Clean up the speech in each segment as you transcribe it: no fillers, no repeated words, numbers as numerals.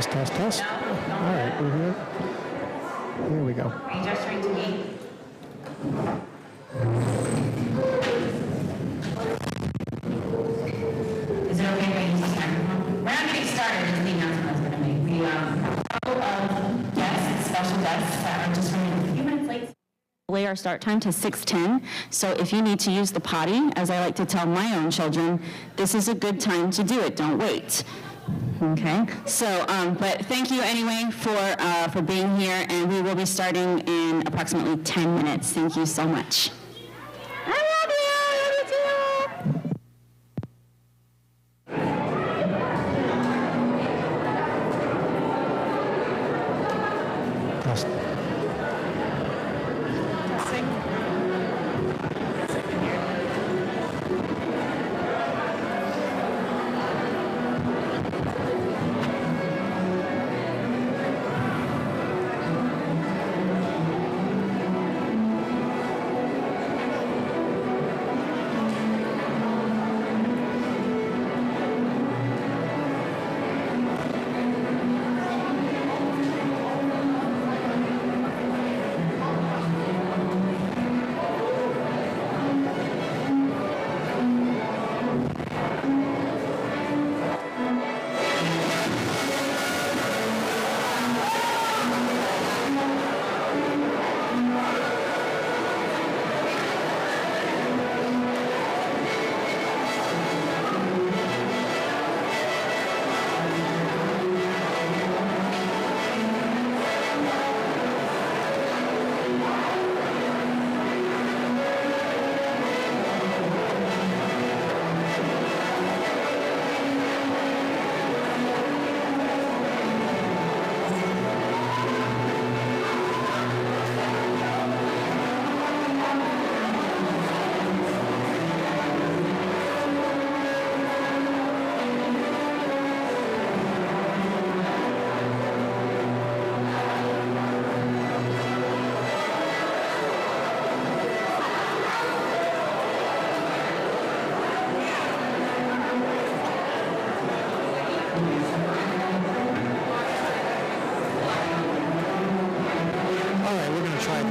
Test, test, test. All right, we're here. Here we go. Are you gesturing to me? Is it okay if I use this microphone? We're not getting started, is the announcement I was going to make. We have a couple of guests, special guests that are just running a few minutes late. Delay our start time to 6:10, so if you need to use the potty, as I like to tell my own children, this is a good time to do it, don't wait. Okay, so, but thank you anyway for being here, and we will be starting in approximately 10 minutes. Thank you so much. I love you! I love you too! Test.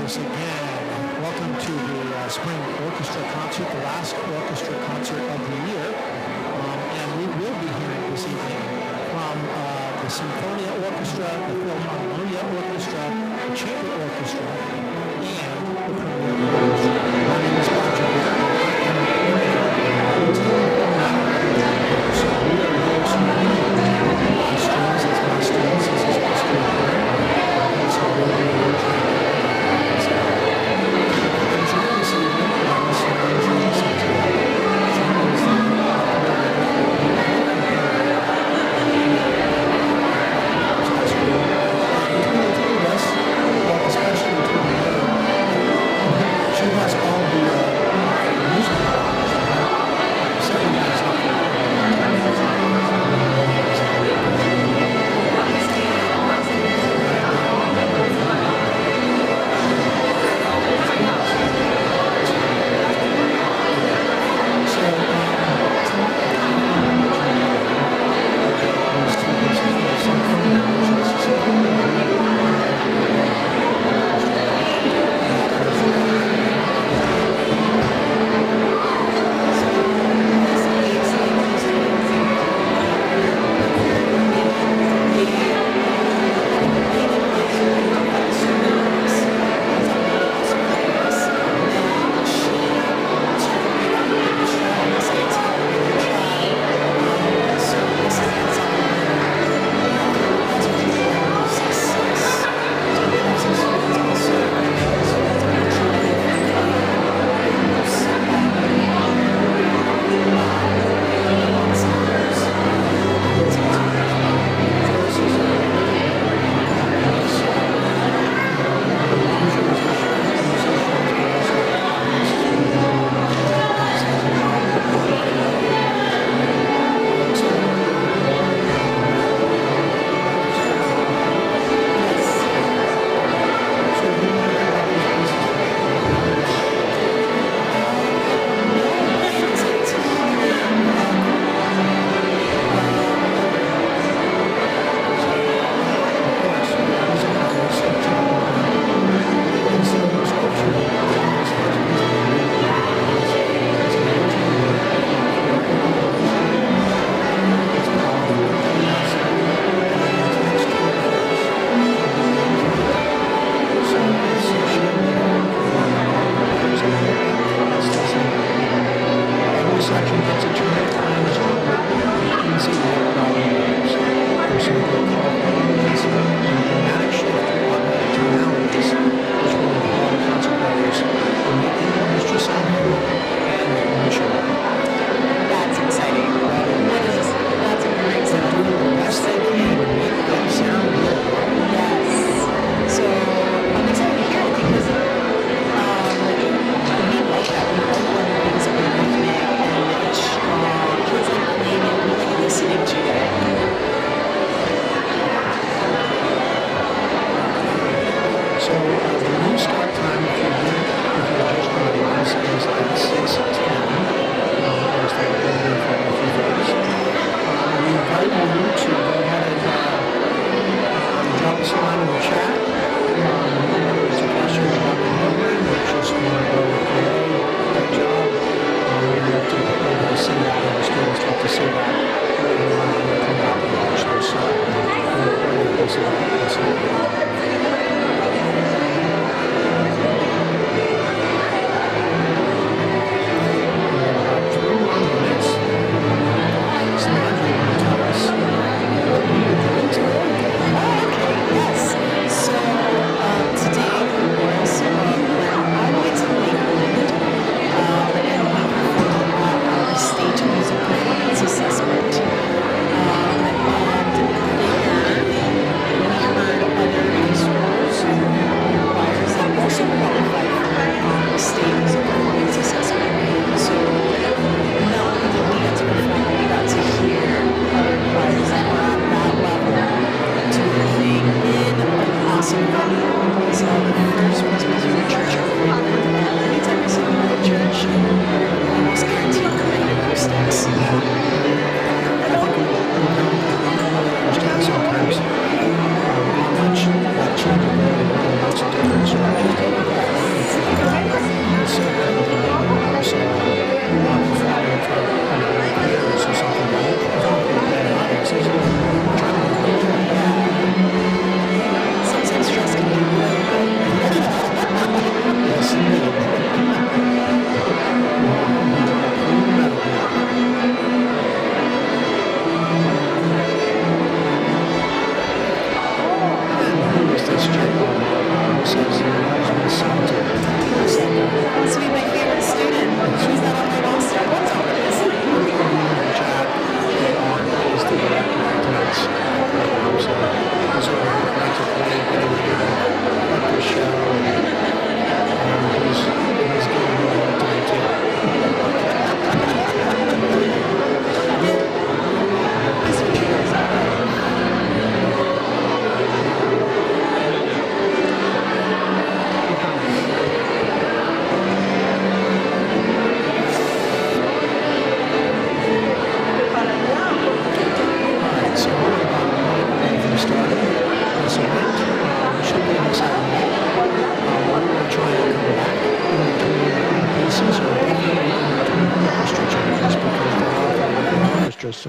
Again. Welcome to the Spring Orchestra Concert, the last orchestra concert of the year. And we will be hearing this evening from the Symphonia Orchestra, the Philharmonia Orchestra, the Chamber Orchestra, and the Premier Orchestra. My name is Patrick. So we are here to the strings as my students, as my students. So we'll be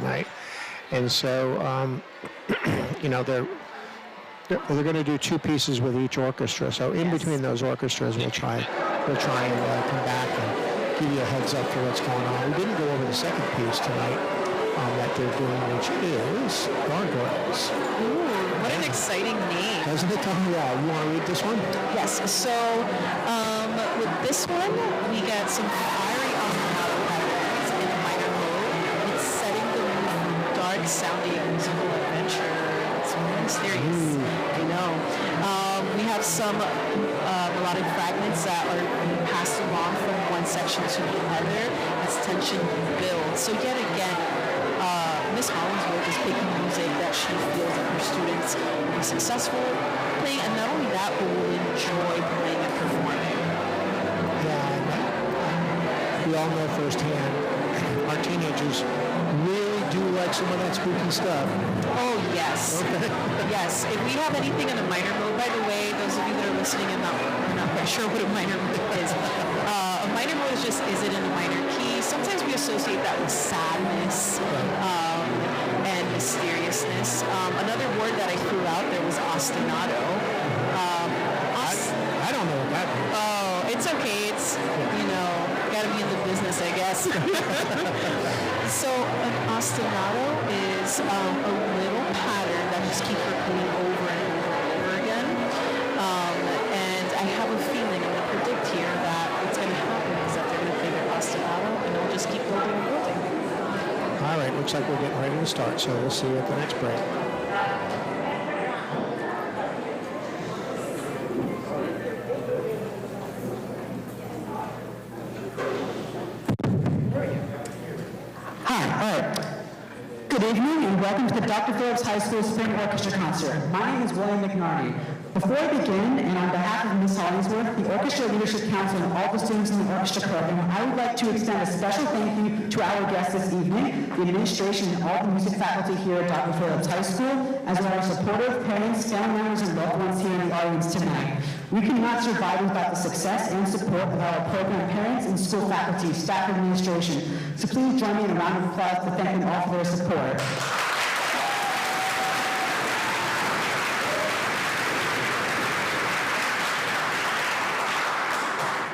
tonight. And so, they're going to do 2 pieces with each orchestra. So in between those orchestras, we'll try and come back and give you a heads up for what's going on. We didn't go over the second piece tonight that they're doing, which is Gargoyles. Ooh, what an exciting name. Doesn't it? Yeah. You want to read this one? Yes, so with this one, we get some fiery off-the-model patterns in a minor mode. It's setting the mood for dark-sounding musical adventure. It's mysterious. I know. We have some melodic fragments that are being passed along from one section to the other as tension builds. So yet again, Miss Hollingsworth is picking music that she feels that her students will be successful playing, and not only that, but will enjoy playing and performing. Yeah, and we all know firsthand, our teenagers really do like some of that spooky stuff. Oh, yes. Okay. Yes. If we have anything in a minor mode, by the way, those of you that are listening and are not quite sure what a minor mode is, a minor mode is just, is it in a minor key? Sometimes we associate that with sadness and mysteriousness. Another word that I threw out there was ostinato. I don't know what that means. Oh, it's okay. It's, got to be in the business, I guess. So an ostinato is a little pattern that just keeps repeating over and over and over again. And I have a feeling, I'm going to predict here, that what's going to happen is that they're going to play their ostinato and it'll just keep building and building. All right, looks like we're getting ready to start, so we'll see you at the next break. Good evening and welcome to the Dr. Phillips High School Spring Orchestra Concert. My name is William McNarty. Before I begin, and on behalf of Ms. Hollingsworth, the Orchestra Leadership Council, and all the students in the orchestra program, I would like to extend a special thank you to our guests this evening, the administration and all the music faculty here at Dr. Phillips High School, as well as supportive parents, family members, and loved ones here in the audience tonight. We cannot survive without the success and support of our program parents and school faculty, staff, and administration. So please join me in a round of applause to thank them all for their support.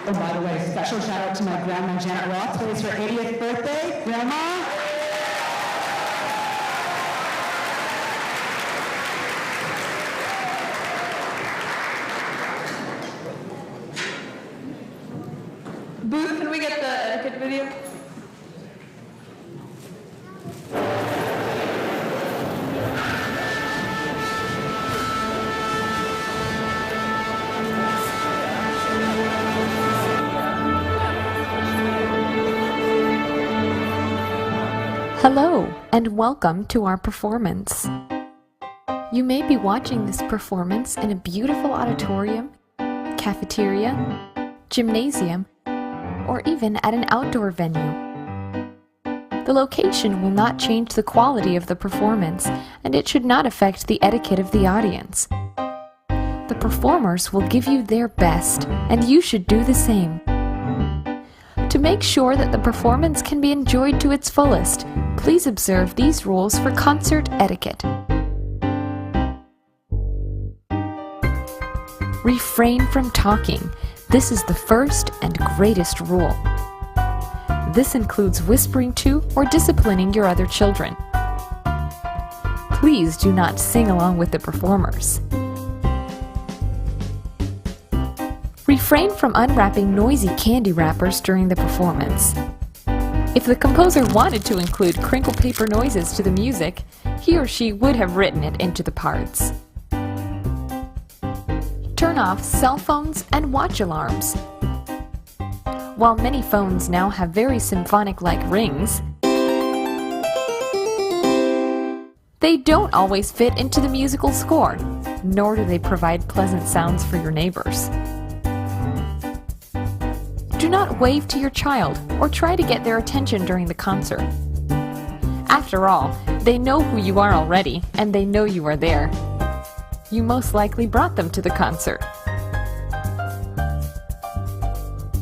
Oh, by the way, special shout out to my grandma, Janet Roth. Today's her 80th birthday. Grandma? Booth, can we get the etiquette video? Hello, and welcome to our performance. You may be watching this performance in a beautiful auditorium, cafeteria, gymnasium, or even at an outdoor venue. The location will not change the quality of the performance, and it should not affect the etiquette of the audience. The performers will give you their best, and you should do the same. To make sure that the performance can be enjoyed to its fullest, please observe these rules for concert etiquette. Refrain from talking. This is the first and greatest rule. This includes whispering to or disciplining your other children. Please do not sing along with the performers. Refrain from unwrapping noisy candy wrappers during the performance. If the composer wanted to include crinkle paper noises to the music, he or she would have written it into the parts. Turn off cell phones and watch alarms. While many phones now have very symphonic-like rings, they don't always fit into the musical score, nor do they provide pleasant sounds for your neighbors. Do not wave to your child or try to get their attention during the concert. After all, they know who you are already, and they know you are there. You most likely brought them to the concert.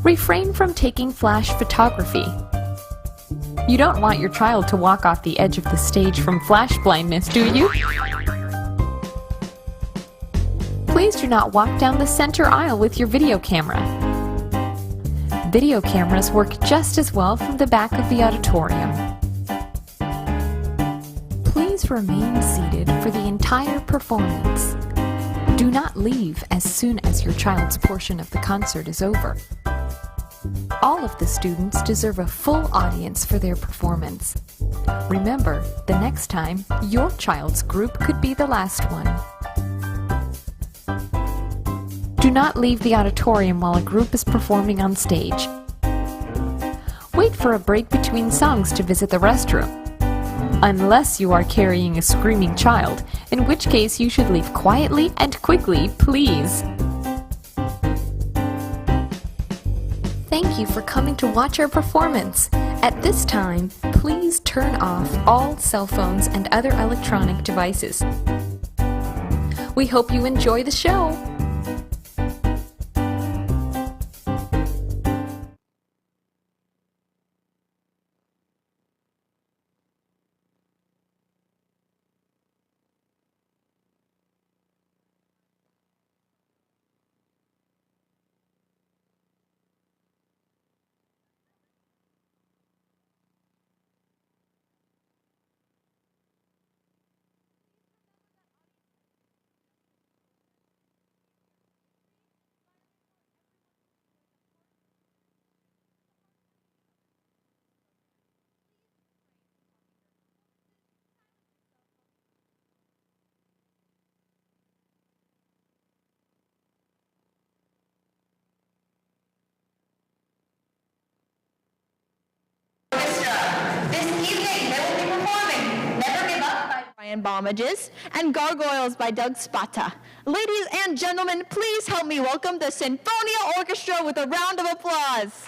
Refrain from taking flash photography. You don't want your child to walk off the edge of the stage from flash blindness, do you? Please do not walk down the center aisle with your video camera. Video cameras work just as well from the back of the auditorium. Please remain seated for the entire performance. Do not leave as soon as your child's portion of the concert is over. All of the students deserve a full audience for their performance. Remember, the next time, your child's group could be the last one. Do not leave the auditorium while a group is performing on stage. Wait for a break between songs to visit the restroom. Unless you are carrying a screaming child, in which case you should leave quietly and quickly, please. Thank you for coming to watch our performance. At this time, please turn off all cell phones and other electronic devices. We hope you enjoy the show. Bombages and Gargoyles by Doug Spata. Ladies and gentlemen, please help me welcome the Sinfonia Orchestra with a round of applause.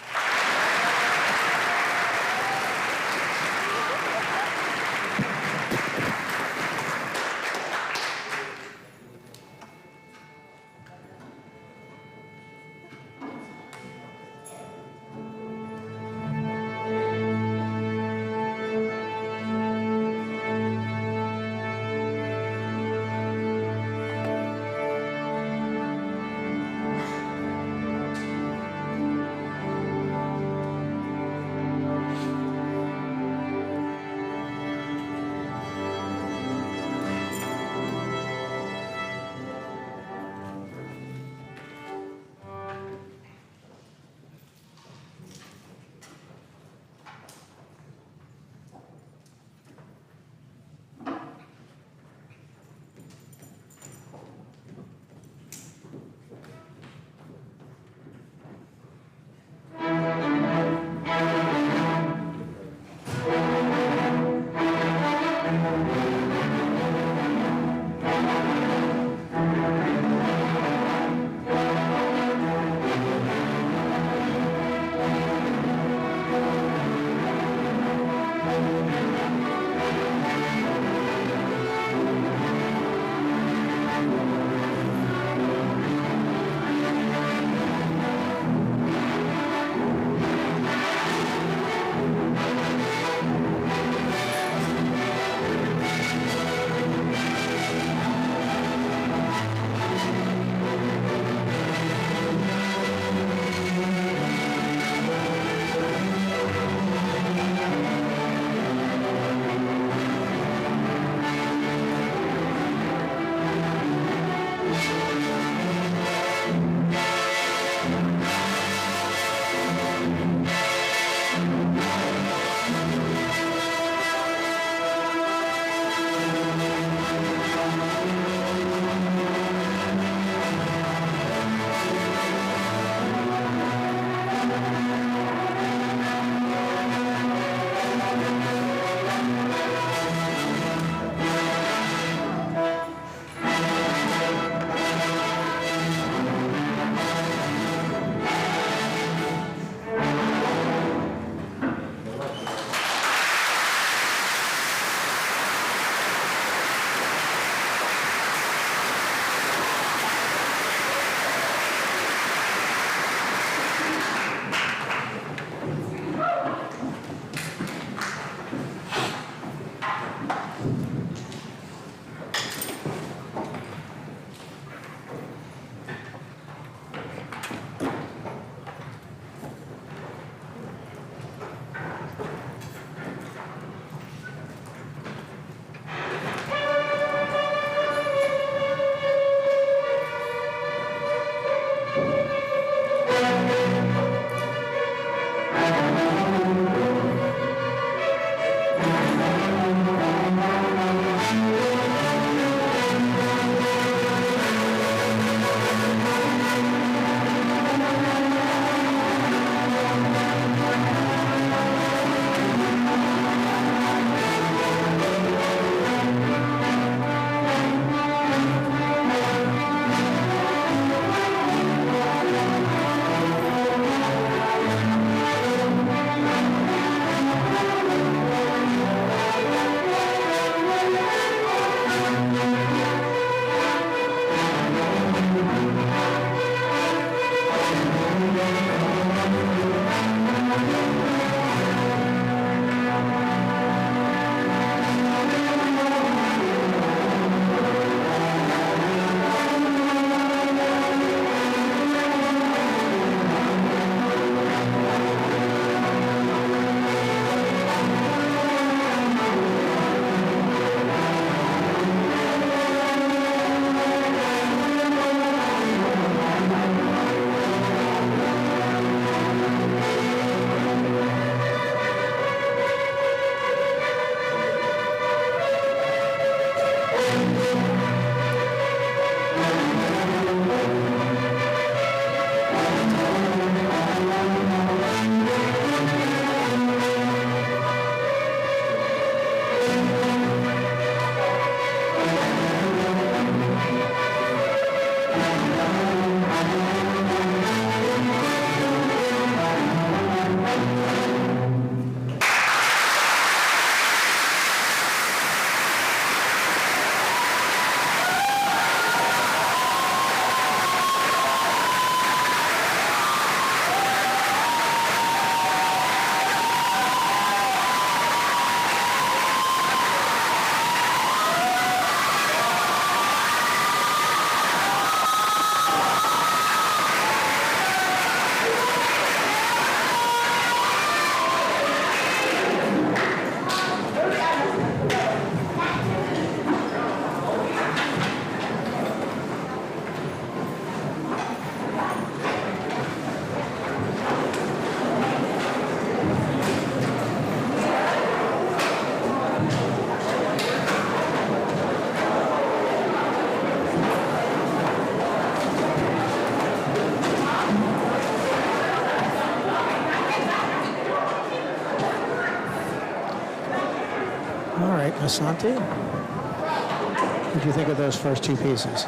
All right, Miss Santi. What do you think of those first two pieces?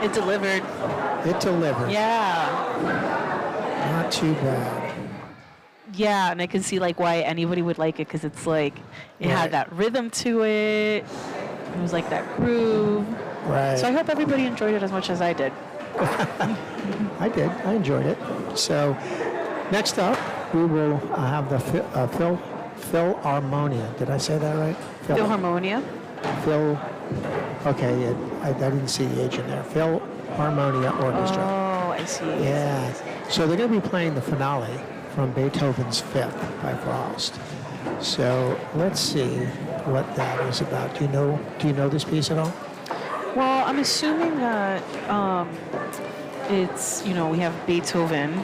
It delivered. It delivered. Yeah. Not too bad. Yeah, and I can see like why anybody would like it because it's like it Right. had that rhythm to it. It was like that groove. Right. So I hope everybody enjoyed it as much as I did. I did. I enjoyed it. So next up, we will have the Philharmonia. Did I say that right? Philharmonia. Phil. Okay, I didn't see the H in there. Philharmonia Orchestra. Oh, I see. Yeah. So they're going to be playing the finale from Beethoven's Fifth by Frost. So let's see what that is about. Do you know this piece at all? Well, I'm assuming that it's, we have Beethoven.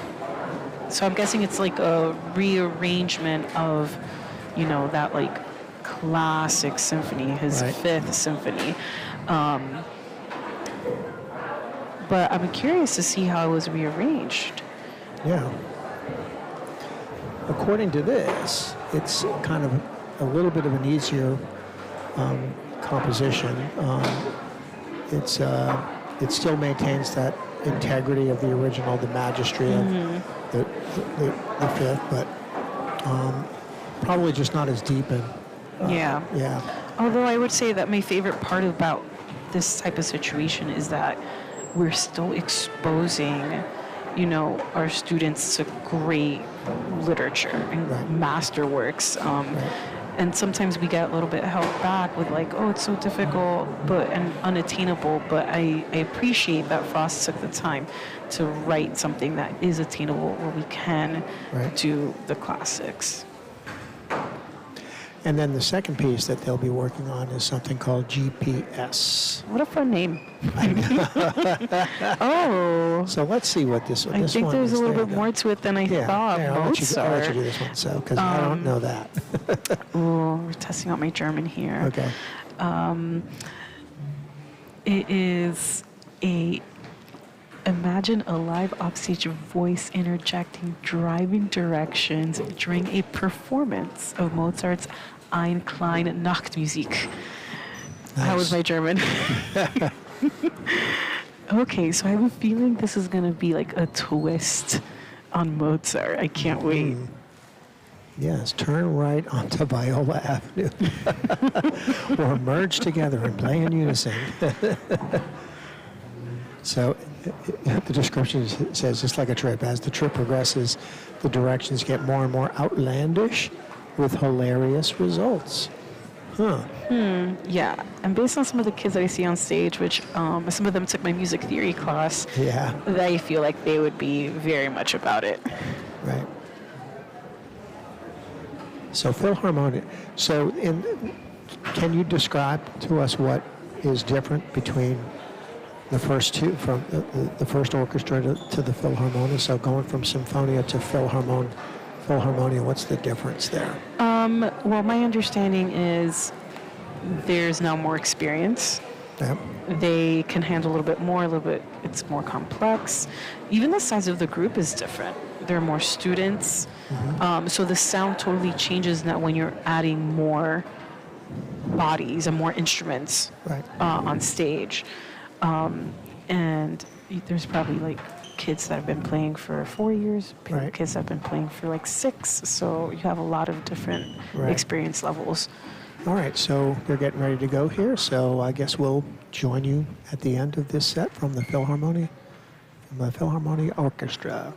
So I'm guessing it's like a rearrangement of, that like classic symphony, his Right. Fifth Symphony. But I'm curious to see how it was rearranged. Yeah. According to this, it's kind of a little bit of an easier composition. It still maintains that integrity of the original, the majesty of the Fifth, but probably just not as deep and Yeah. yeah. Although I would say that my favorite part about this type of situation is that we're still exposing, our students to great literature and Right. masterworks. And sometimes we get a little bit held back with like, oh, it's so difficult and unattainable. But I appreciate that Frost took the time to write something that is attainable where we can Right. do the classics. And then the second piece that they'll be working on is something called GPS. What a fun name. Oh. So let's see what this one I is. think there's a little bit more to it than I thought. Yeah, I'll let you Mozart. do this one, so because I don't know that. Ooh, we're testing out my German here. Okay. It is imagine a live offstage voice interjecting driving directions during a performance of Mozart's Ein kleine Nachtmusik. How was my German? Okay, so I have a feeling this is going to be like a twist on Mozart. I can't wait. Yes, turn right onto Viola Avenue. Or merge together and play in unison. So the description says, just like a trip, as the trip progresses, the directions get more and more outlandish with hilarious results. Huh. Yeah, and based on some of the kids that I see on stage, which some of them took my music theory class, Yeah, I feel like they would be very much about it. right. So Philharmonic. So can you describe to us what is different between the first two, from the first orchestra to the Philharmonia? So going from Symphonia to Philharmonia, what's the difference there? Well, my understanding is there's now more experience. Yeah. They can handle a little bit more, it's more complex. Even the size of the group is different. There are more students. So the sound totally changes now when you're adding more bodies and more instruments Right. on stage. And there's probably like kids that have been playing for 4 years, Right. kids that have been playing for like 6. So you have a lot of different Right. experience levels. All right, so they're getting ready to go here, so I guess we'll join you at the end of this set from the Philharmonia Orchestra.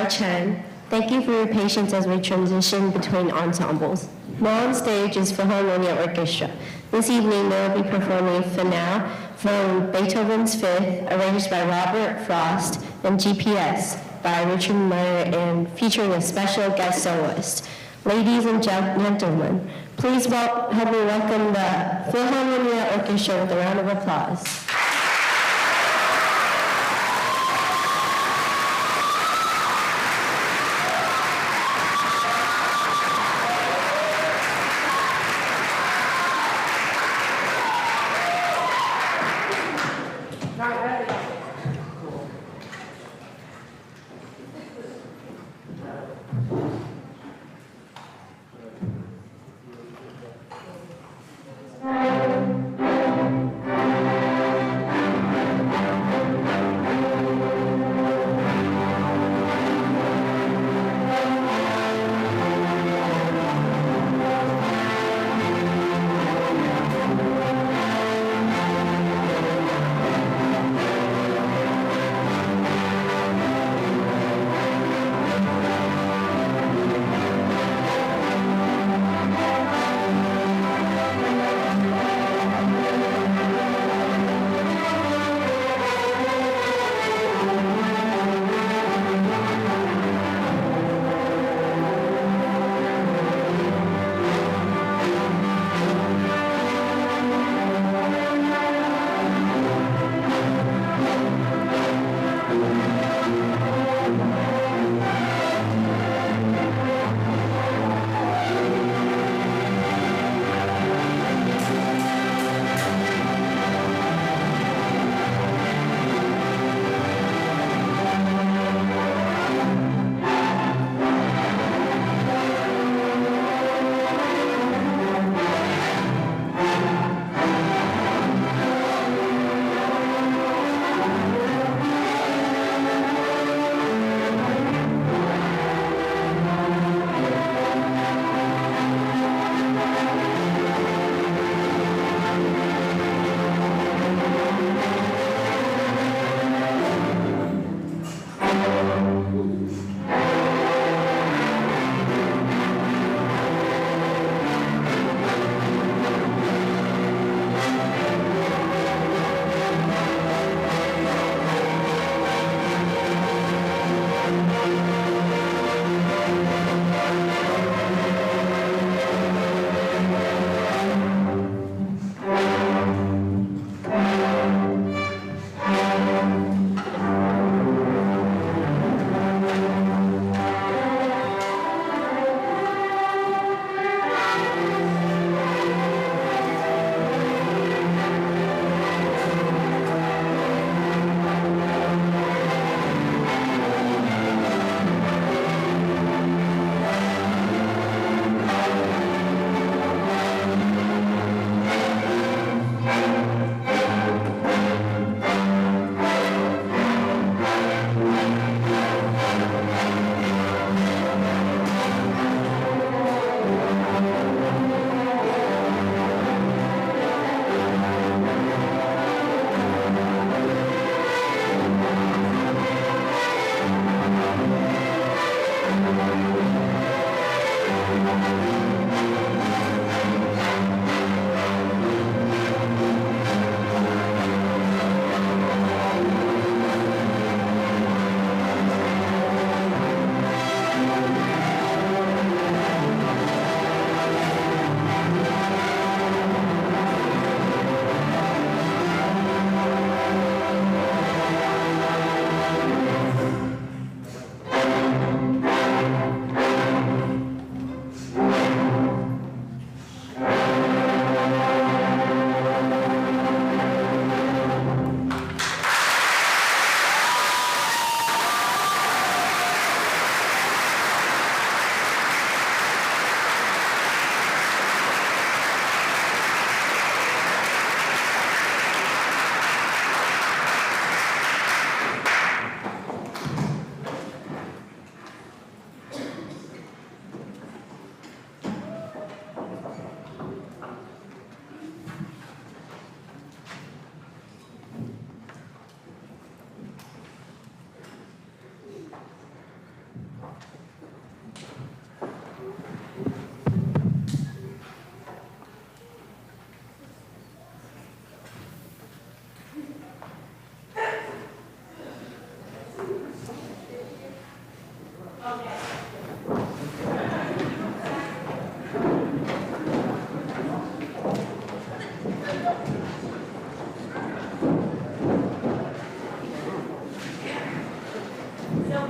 Laura Chen. Thank you for your patience as we transition between ensembles. Now on stage is Philharmonia Orchestra. This evening they will be performing Finale from Beethoven's Fifth, arranged by Robert Frost, and GPS by Richard Meyer, and featuring a special guest soloist. Ladies and gentlemen, please help me welcome the Philharmonia Orchestra with a round of applause. So,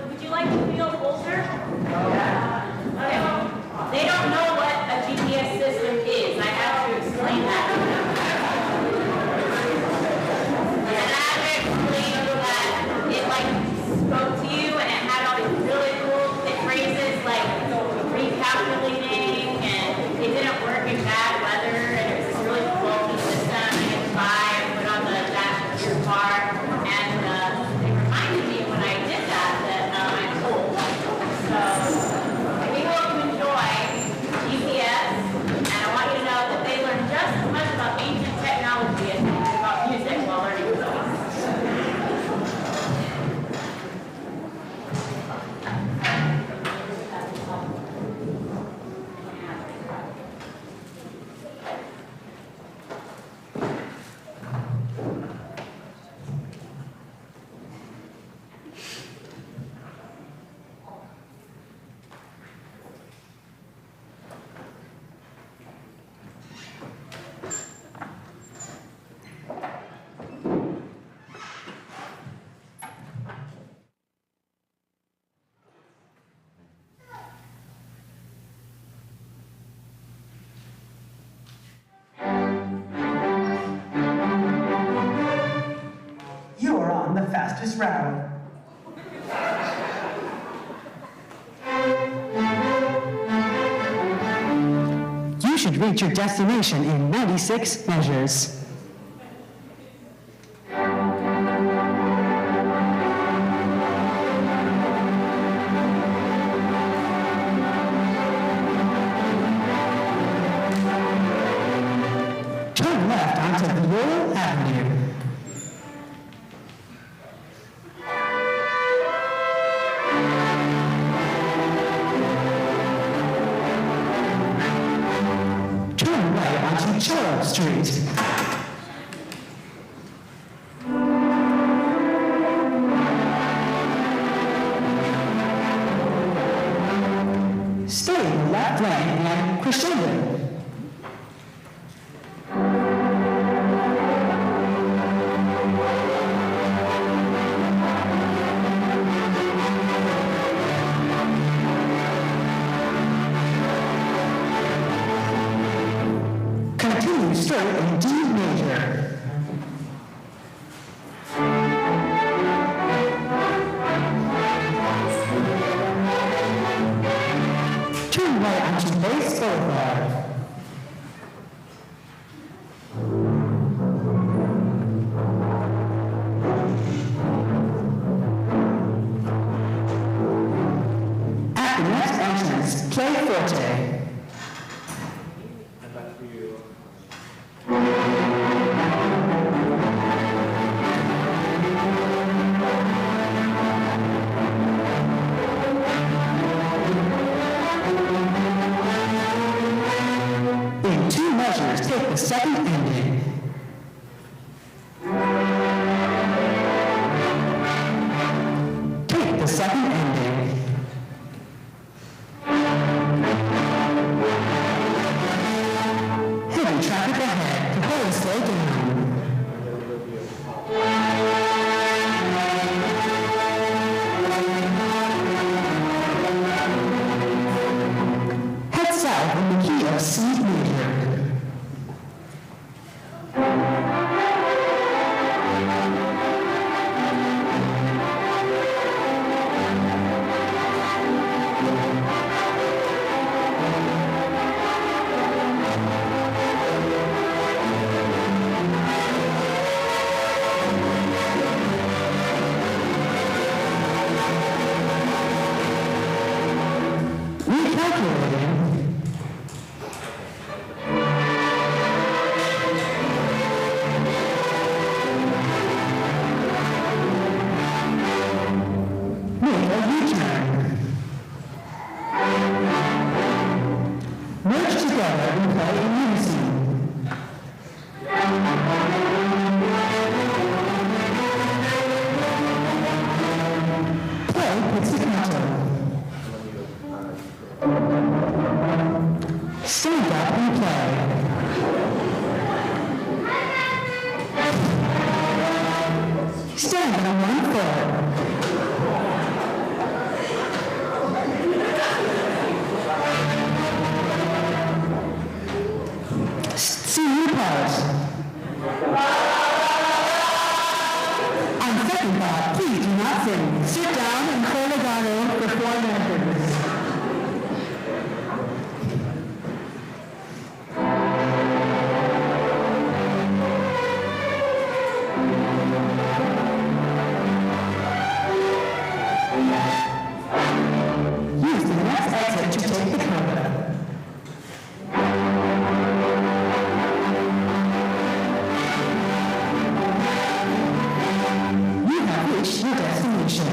would you like to feel closer? Okay. They don't know what a GPS system is. I have to explain that to them. And I have to explain that it like spoke to you and it had all these really cool phrases like recalculating and it didn't work in bad weather and it was this really bulky system you could buy and put on the dash of your car. And it reminded me when I did that I'm old. So we hope you enjoy GPS, and I want you to know that they learn just as much about ancient technology as they do about music while learning songs. You're on the fastest route. You should reach your destination in 96 measures. Turn left onto Viola Avenue. Turn right onto Charles Street. Stay in the left lane and crescendo. Continue straight in D major. Turn right onto Bass Boulevard. At the next entrance, play forte. In 2 measures, take the second ending. Take the second ending. Heavy traffic ahead. Propel slow down. Head south in the key of C major. Recalculating. Stand on one foot. Senior pause. On second thought, please do not sing. Sit down and clear legato for 4 members. Use the next exit to take the curve. You have reached your destination.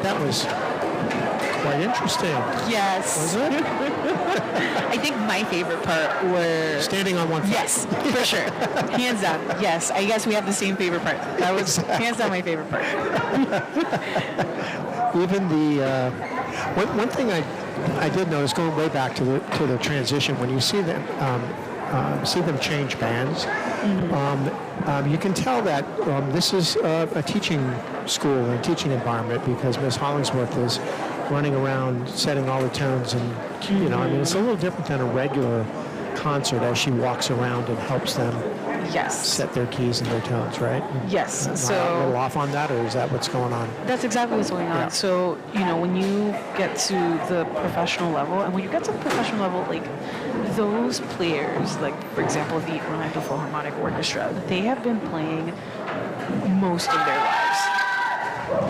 That was quite interesting. Yes. Was it? I think my favorite part were... Standing on one foot. Yes, for sure. Hands down. Yes, I guess we have the same favorite part. That was hands down my favorite part. Even the one thing I did notice, going way back to the transition, when you see them change bands, you can tell that this is a teaching school and teaching environment, because Miss Hollingsworth is running around setting all the tones, and I mean, it's a little different than a regular concert as she walks around and helps them set their keys and their tones, right? Yes. Am I So a little off on that, or is that what's going on? that's exactly what's going on. Yeah. So, when you get to the professional level, and when you get to the professional level, like those players, like for example, the Orlando Philharmonic Orchestra, they have been playing most of their lives.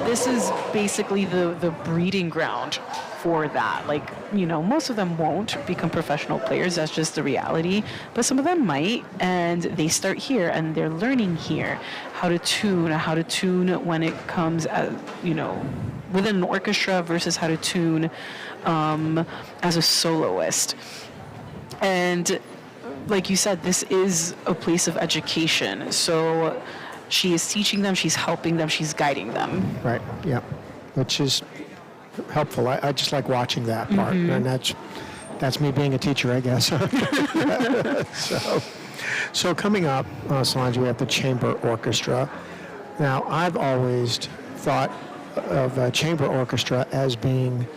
This is basically the breeding ground for that. Like, most of them won't become professional players. That's just the reality. But some of them might, and they start here, and they're learning here how to tune when it comes as, within an orchestra versus how to tune as a soloist. And like you said, this is a place of education. So she is teaching them, she's helping them, she's guiding them. Right. Yeah. Which is helpful. I just like watching that part, and that's me being a teacher, I guess. So coming up, Solange, we have the chamber orchestra. Now, I've always thought of a chamber orchestra as being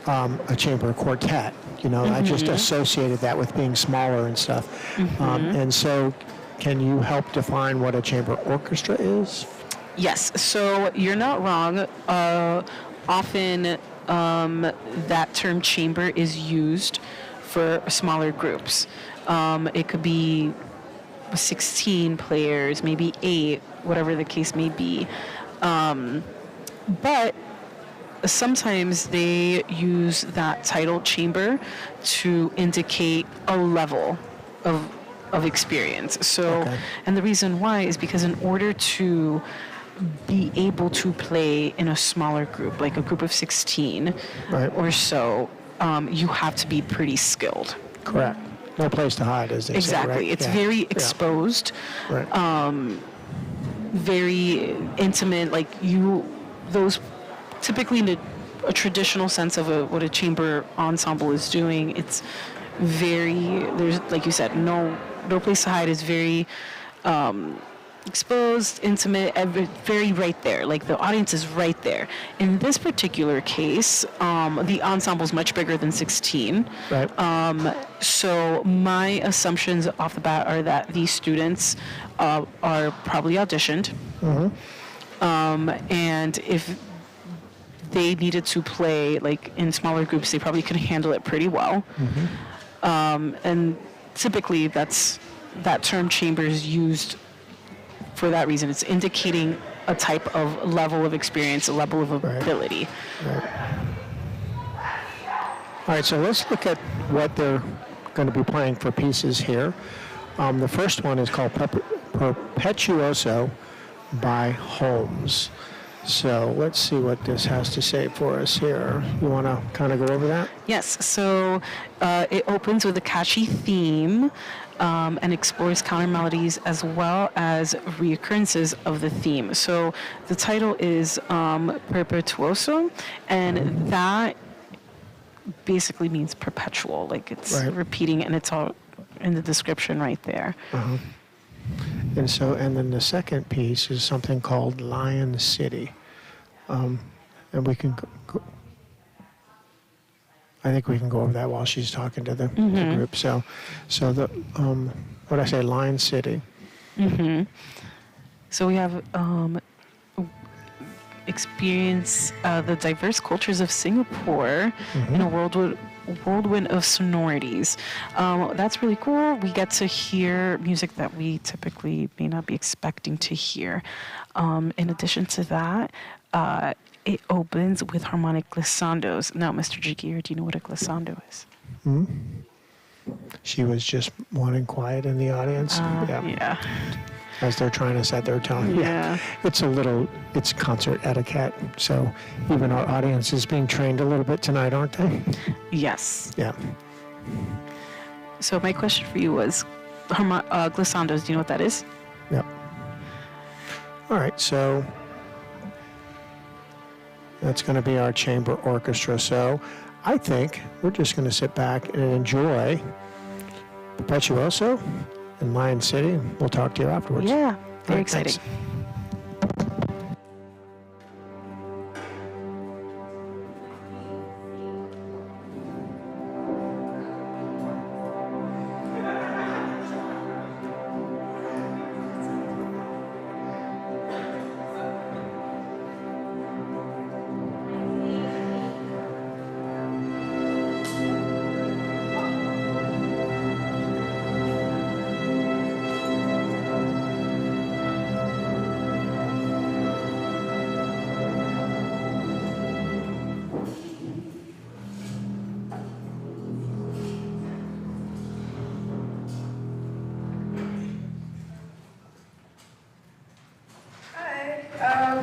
a chamber quartet. I just associated that with being smaller and stuff. And so, can you help define what a chamber orchestra is? Yes, so you're not wrong. Often that term chamber is used for smaller groups. It could be 16 players, maybe 8, whatever the case may be. But sometimes they use that title chamber to indicate a level of experience. So, and the reason why is because in order to be able to play in a smaller group, like a group of 16 or so, you have to be pretty skilled. Correct. No place to hide, as they say, right? It's very exposed, very intimate. Like those typically in a traditional sense of what a chamber ensemble is doing. It's very, there's, like you said, no place to hide. Is very exposed, intimate, very right there. Like the audience is right there. In this particular case, the ensemble is much bigger than 16. Right. So my assumptions off the bat are that these students are probably auditioned. And if they needed to play like in smaller groups, they probably could handle it pretty well. And typically that term chamber is used for that reason. It's indicating a type of level of experience, a level of ability. Right. All right, so let's look at what they're going to be playing for pieces here. The first one is called Perpetuoso by Holmes. So let's see what this has to say for us here. You want to kind of go over that? Yes, so it opens with a catchy theme and explores counter melodies as well as reoccurrences of the theme. So the title is Perpetuoso, and that basically means perpetual, like it's repeating, and it's all in the description right there. And then the second piece is something called Lion City. And we can I think we can go over that while she's talking to the group. So the what I say, Lion City. So we have experience the diverse cultures of Singapore in a whirlwind of sonorities. That's really cool. We get to hear music that we typically may not be expecting to hear. In addition to that, it opens with harmonic glissandos. Now, Mr. Jagir, do you know what a glissando is? She was just wanting quiet in the audience. Yeah. As they're trying to set their tone. Yeah. It's concert etiquette. So even our audience is being trained a little bit tonight, aren't they? Yes. Yeah. So my question for you was, glissandos, do you know what that is? Yep. All right, so that's going to be our chamber orchestra. So I think we're just going to sit back and enjoy Perpetuoso in Lion City. We'll talk to you afterwards. Yeah, very right, exciting. Thanks.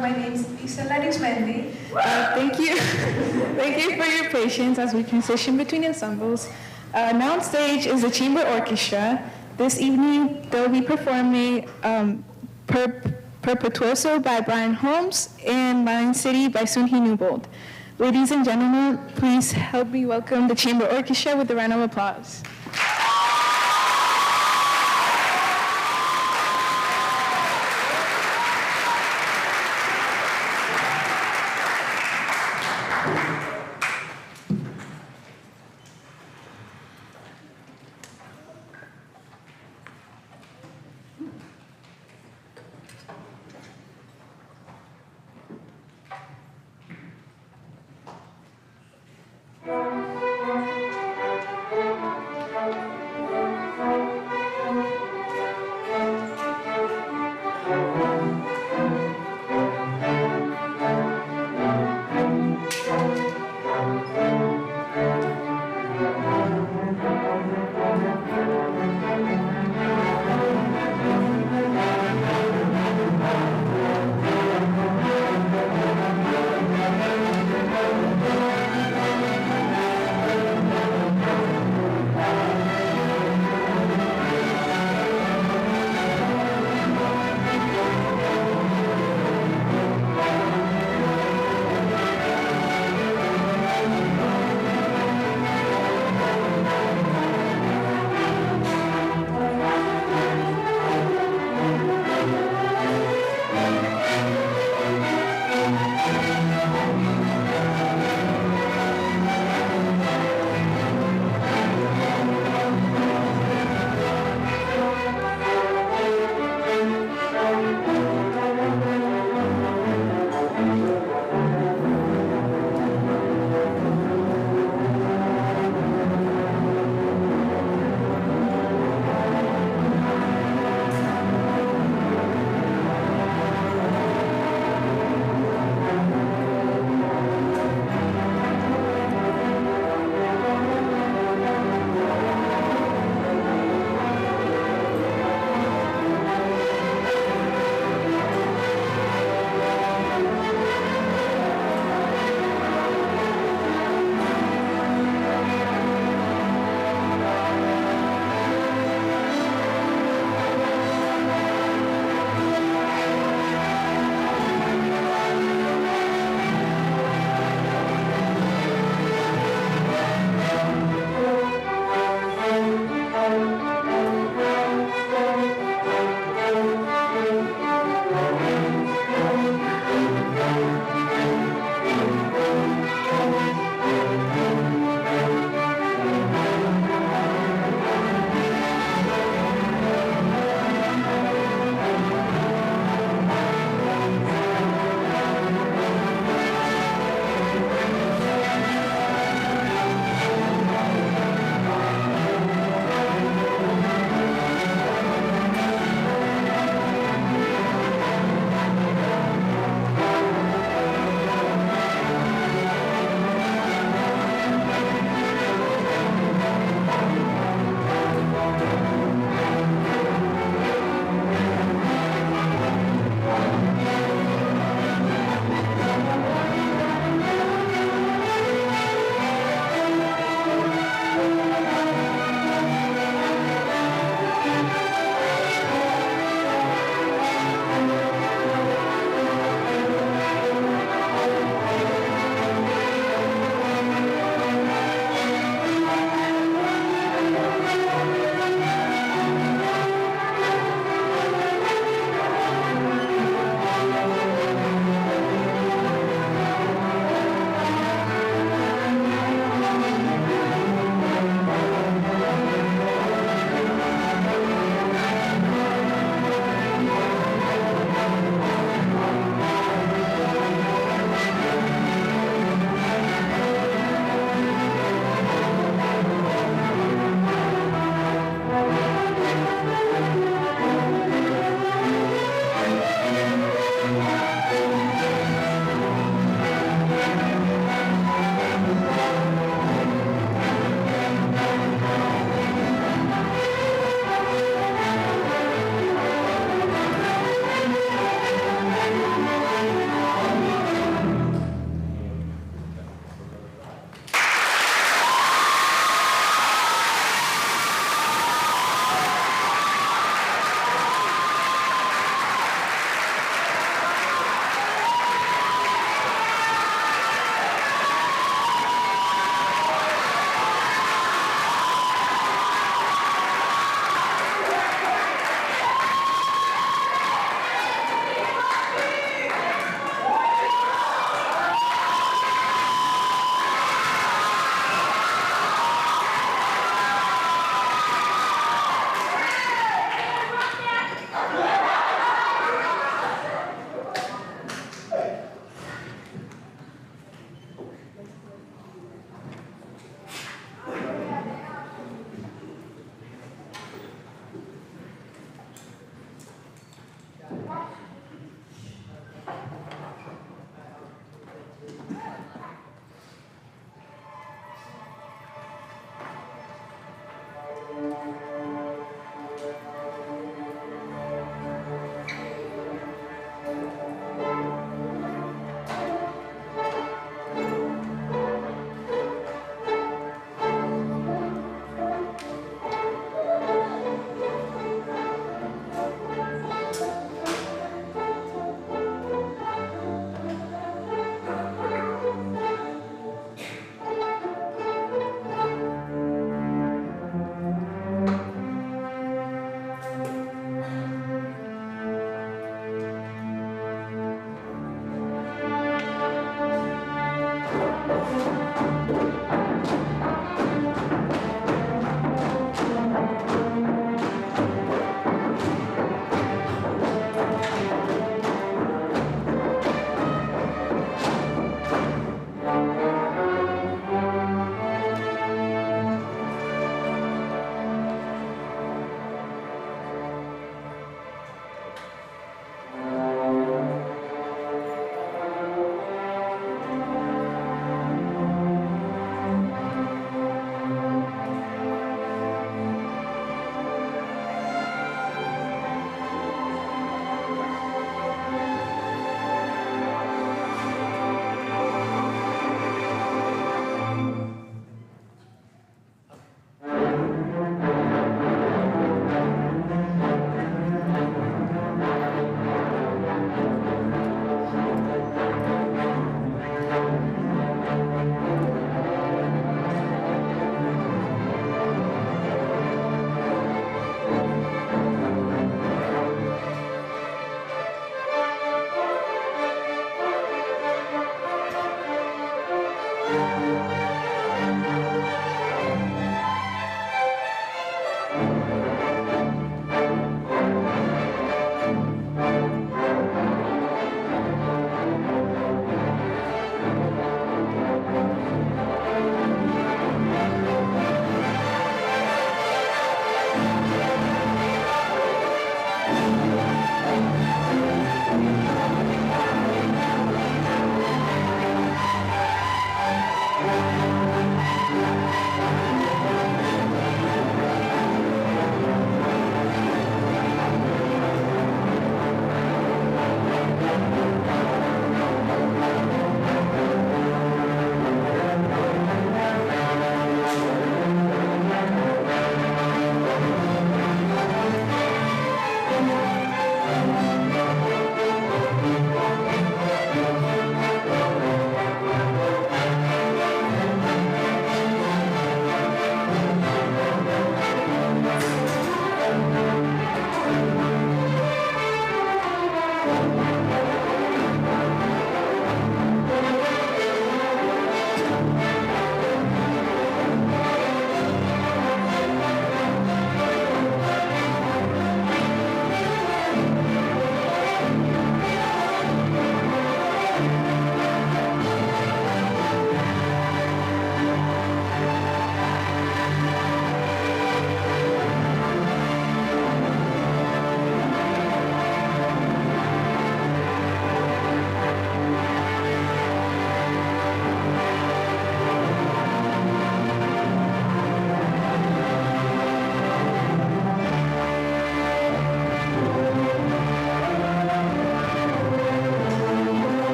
My name is Isela Arismendi. Thank you. Thank you for your patience as we transition between ensembles. Now on stage is the Chamber Orchestra. This evening, they'll be performing Perpetuoso by Brian Holmes and Lion City by Sunhee Newbold. Ladies and gentlemen, please help me welcome the Chamber Orchestra with a round of applause.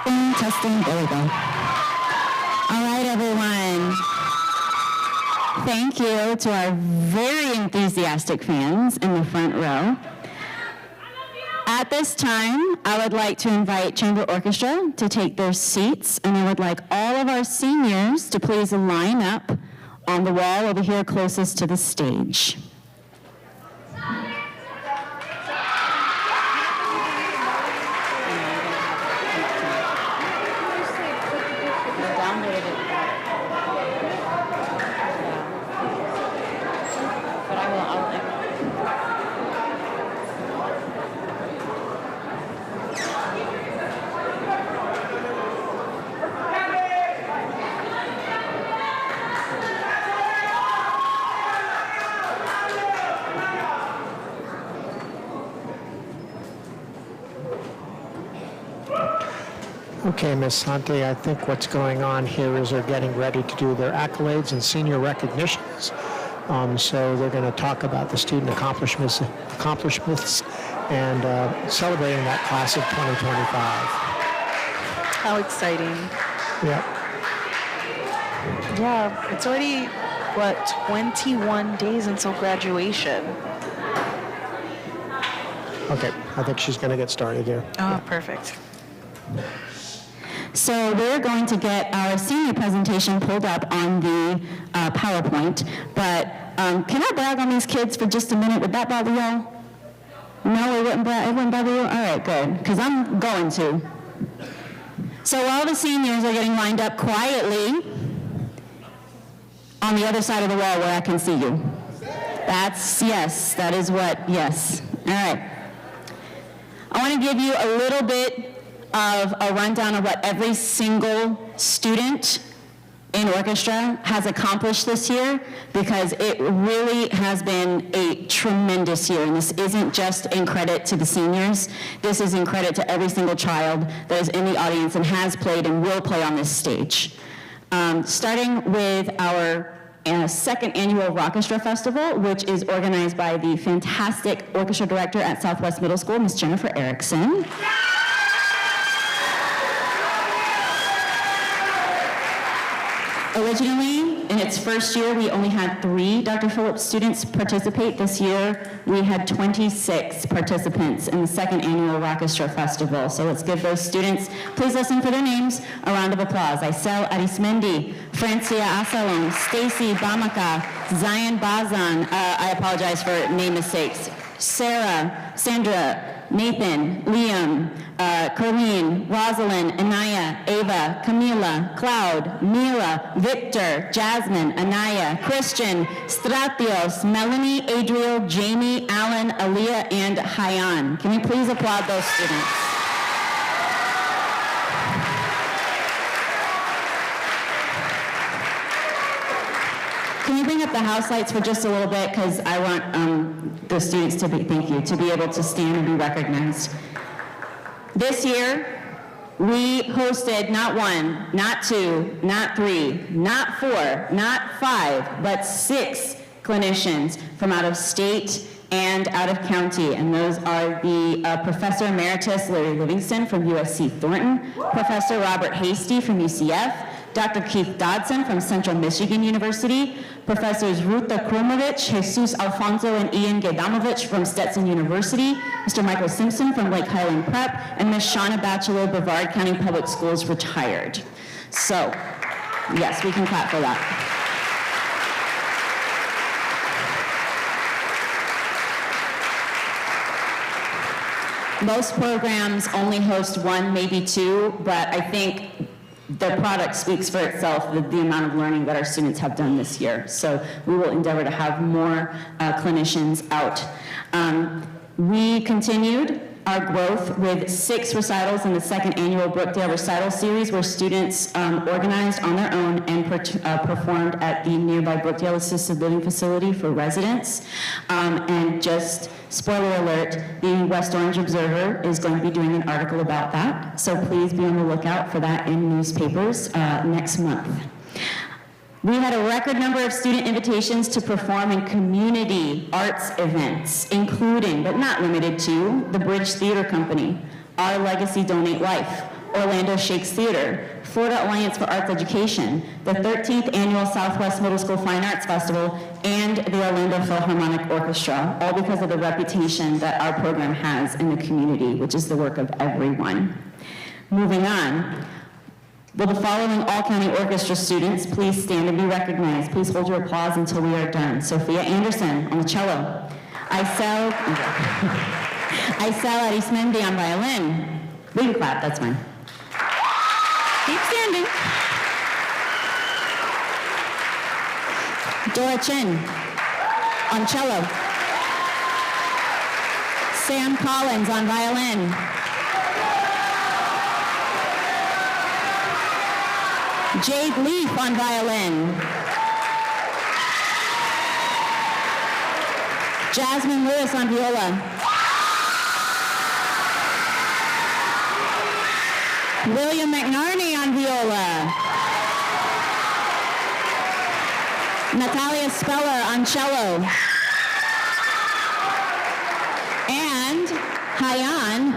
Testing, there we go. All right, everyone. Thank you to our very enthusiastic fans in the front row. At this time, I would like to invite Chamber Orchestra to take their seats, and I would like all of our seniors to please line up on the wall over here closest to the stage. Okay, Ms. Sante, I think what's going on here is they're getting ready to do their accolades and senior recognitions. So they're going to talk about the student accomplishments and celebrating that class of 2025. How exciting. Yeah. Yeah, it's already, 21 days until graduation. Okay, I think she's going to get started here. Oh, perfect. So we're going to get our senior presentation pulled up on the PowerPoint, but can I brag on these kids for just a minute? Would that bother y'all? No, it wouldn't bother you? All right, good, because I'm going to. So while the seniors are getting lined up quietly on the other side of the wall where I can see you. Yes, that is what, yes. All right. I want to give you a little bit of a rundown of what every single student in orchestra has accomplished this year, because it really has been a tremendous year, and this isn't just in credit to the seniors. This is in credit to every single child that is in the audience and has played and will play on this stage. Starting with our second annual Orchestra Festival, which is organized by the fantastic orchestra director at Southwest Middle School, Ms. Jennifer Erickson. Originally, in its first year, we only had 3 Dr. Phillips students participate. This year, we had 26 participants in the second annual Orchestra Festival. So let's give those students, please listen for their names, a round of applause. Aisel Arismendi, Francia Asalon, Stacy Bamaka, Zion Bazan, I apologize for name mistakes, Sarah, Sandra, Nathan, Liam, Colleen, Rosalind, Anaya, Ava, Camila, Cloud, Mila, Victor, Jasmine, Anaya, Christian, Stratios, Melanie, Adriel, Jamie, Alan, Aaliyah, and Hayan. Can you please applaud those students? Can you bring up the house lights for just a little bit, because I want the students to be, thank you, to be able to stand and be recognized. This year, we hosted not 1, not 2, not 3, not 4, not 5, but 6 clinicians from out of state and out of county, and those are the Professor Emeritus Larry Livingston from USC Thornton, Professor Robert Hasty from UCF, Dr. Keith Dodson from Central Michigan University, Professors Ruta Kromovich, Jesus Alfonso, and Ian Gadamovich from Stetson University, Mr. Michael Simpson from Lake Highland Prep, and Ms. Shauna Batchelor, Brevard County Public Schools, retired. So, yes, we can clap for that. Most programs only host 1, maybe 2, but I think the product speaks for itself, the amount of learning that our students have done this year. So we will endeavor to have more clinicians out. We continued our growth with 6 recitals in the second annual Brookdale Recital Series, where students organized on their own and performed at the nearby Brookdale Assisted Living Facility for residents. And just spoiler alert, the West Orange Observer is going to be doing an article about that. So please be on the lookout for that in newspapers next month. We had a record number of student invitations to perform in community arts events, including, but not limited to, the Bridge Theater Company, Our Legacy Donate Life, Orlando Shakes Theater, Florida Alliance for Arts Education, the 13th Annual Southwest Middle School Fine Arts Festival, and the Orlando Philharmonic Orchestra, all because of the reputation that our program has in the community, which is the work of everyone. Moving on, will the following All-County Orchestra students please stand and be recognized? Please hold your applause until we are done. Sophia Anderson on the cello. Isel Arismendi on violin. We can clap, that's fine. Keep standing. Dora Chin on cello. Sam Collins on violin. Jade Leaf on violin. Jasmine Lewis on viola. William McNarney on viola. Natalia Speller on cello. And Hayan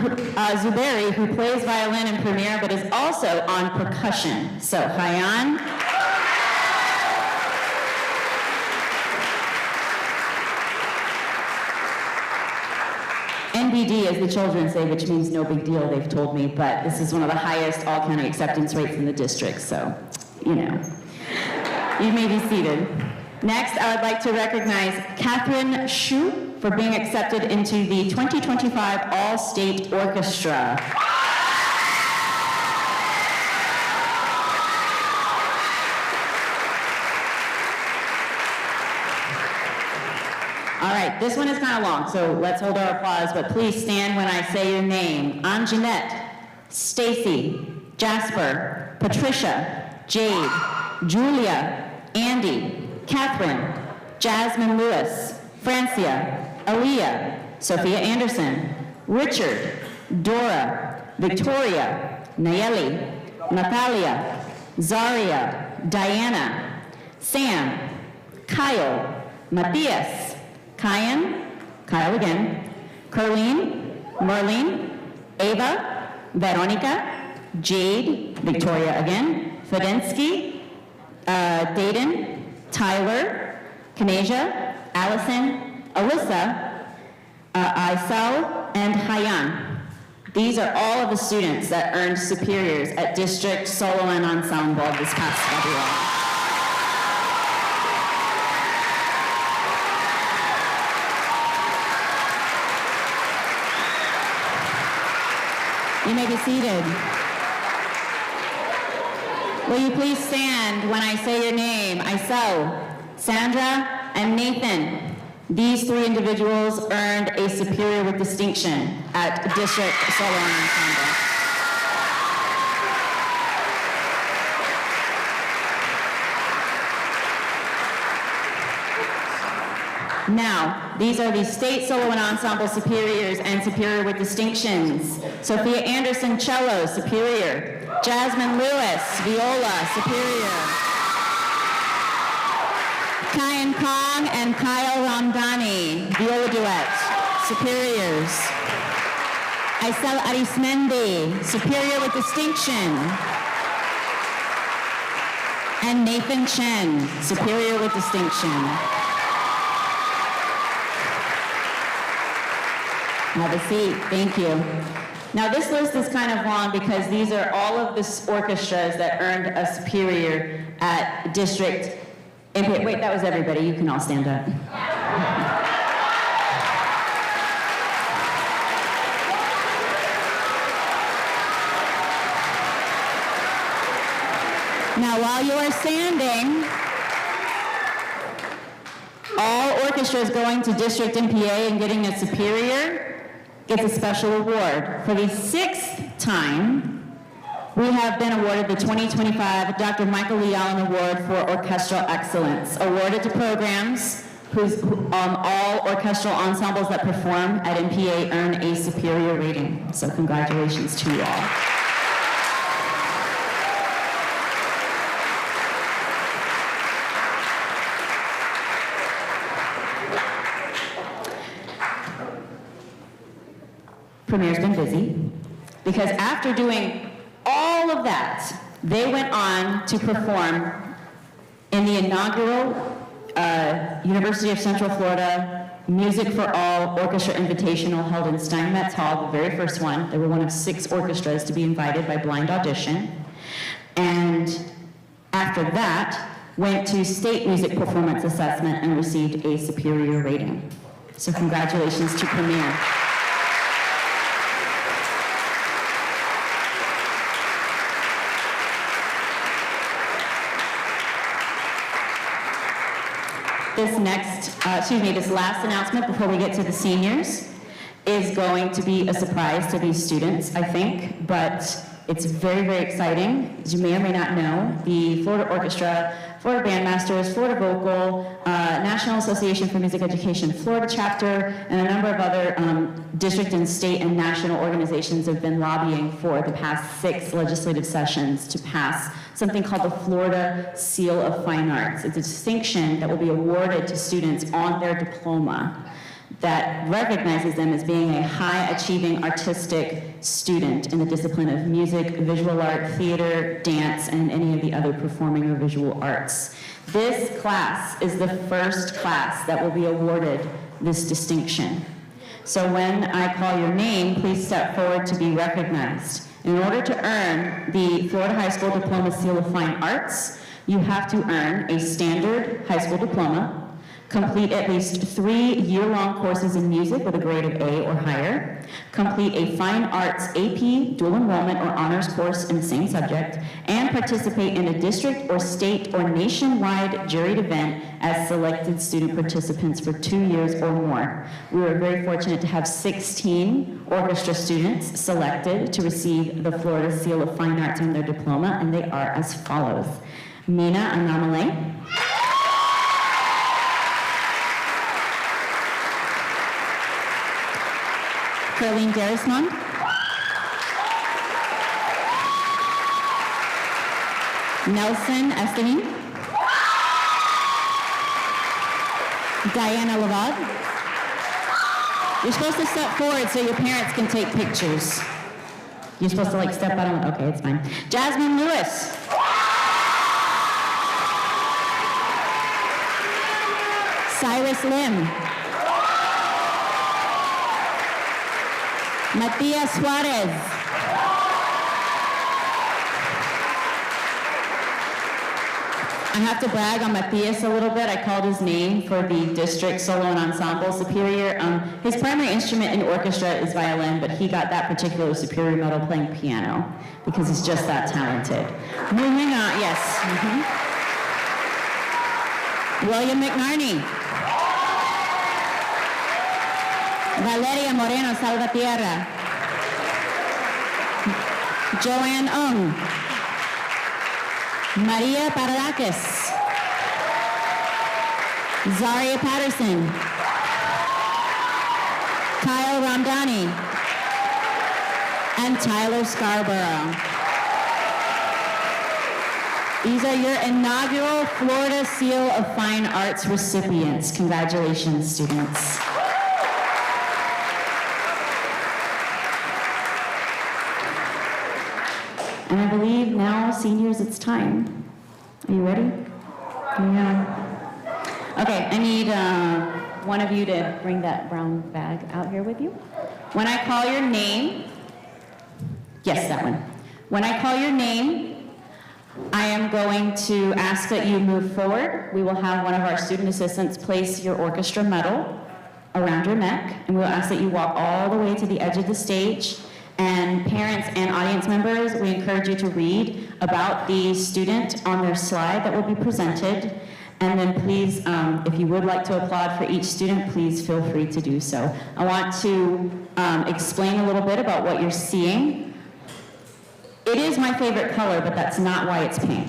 Zuberi, who plays violin in Premier but is also on percussion. So Hayan. NBD, as the children say, which means no big deal, they've told me, but this is one of the highest all-county acceptance rates in the district, so, you know. You may be seated. Next, I would like to recognize Catherine Shu for being accepted into the 2025 All-State Orchestra. All right, this one is kind of long, so let's hold our applause, but please stand when I say your name. Anjanette, Stacy, Jasper, Patricia, Jade, Julia, Andy, Catherine, Jasmine Lewis, Francia, Aaliyah, Sophia Anderson, Richard, Dora, Victoria, Nayeli, Natalia, Zaria, Diana, Sam, Kyle, Matthias, Kyan, Kyle again, Carlene, Marlene, Ava, Veronica, Jade, Victoria again, Fedensky, Dayton, Tyler, Kanasia, Allison, Alyssa, Isel, and Hayan. These are all of the students that earned superiors at District Solo and Ensemble this past February. You may be seated. Will you please stand when I say your name? Isel, Sandra, and Nathan. These three individuals earned a superior with distinction at District Solo and Ensemble. Now, these are the State Solo and Ensemble Superiors and Superior with Distinctions. Sophia Anderson, cello, Superior. Jasmine Lewis, viola, Superior. Kyan Kong and Kyle Ramdani, viola duet, Superiors. Isel Arismendi, Superior with Distinction. And Nathan Chen, Superior with Distinction. Have a seat, thank you. Now this list is kind of long because these are all of the orchestras that earned a superior at district. Wait, that was everybody, you can all stand up. Now while you are standing, all orchestras going to district MPA and getting a superior gets a special award. For the 6th time, we have been awarded the 2025 Dr. Michael Lee Allen Award for Orchestral Excellence, awarded to programs whose all orchestral ensembles that perform at MPA earn a superior rating. So congratulations to you all. Premier's been busy because after doing all of that, they went on to perform in the inaugural University of Central Florida Music for All Orchestra Invitational held in Steinmetz Hall, the very first one. They were one of 6 orchestras to be invited by blind audition. And after that, went to state music performance assessment and received a superior rating. So congratulations to Premier. This last announcement before we get to the seniors is going to be a surprise to these students, I think, but it's very, very exciting. As you may or may not know, the Florida Orchestra, Florida Bandmasters, Florida Vocal, National Association for Music Education, Florida Chapter, and a number of other district and state and national organizations have been lobbying for the past 6 legislative sessions to pass something called the Florida Seal of Fine Arts. It's a distinction that will be awarded to students on their diploma that recognizes them as being a high-achieving artistic student in the discipline of music, visual art, theater, dance, and any of the other performing or visual arts. This class is the first class that will be awarded this distinction. So when I call your name, please step forward to be recognized. In order to earn the Florida High School Diploma Seal of Fine Arts, you have to earn a standard high school diploma, complete at least 3 year-long courses in music with a grade of A or higher, complete a fine arts AP, dual enrollment, or honors course in the same subject, and participate in a district or state or nationwide juried event as selected student participants for 2 years or more. We were very fortunate to have 16 orchestra students selected to receive the Florida Seal of Fine Arts on their diploma, and they are as follows. Mina Anamale, Caroline Derismond, Nelson Estemin, Diana Lavad. You're supposed to step forward so your parents can take pictures. You're supposed to step out on, okay, it's fine. Jasmine Lewis. Cyrus Lim. Matias Suarez. I have to brag on Matias a little bit. I called his name for the district solo and ensemble superior. His primary instrument in orchestra is violin, but he got that particular superior medal playing piano because he's just that talented. Moving on, yes. William McNarney. Valeria Moreno Salvatierra. Joanne Ung. Maria Paradakis. Zaria Patterson. Kyle Ramdani. And Tyler Scarborough. These are your inaugural Florida Seal of Fine Arts recipients. Congratulations, students. And I believe now, seniors, it's time. Are you ready? Yeah. Okay, I need one of you to bring that brown bag out here with you. When I call your name, yes, that one. When I call your name, I am going to ask that you move forward. We will have one of our student assistants place your orchestra medal around your neck, and we'll ask that you walk all the way to the edge of the stage. And parents and audience members, we encourage you to read about the student on their slide that will be presented. And then please, if you would like to applaud for each student, please feel free to do so. I want to explain a little bit about what you're seeing. It is my favorite color, but that's not why it's pink.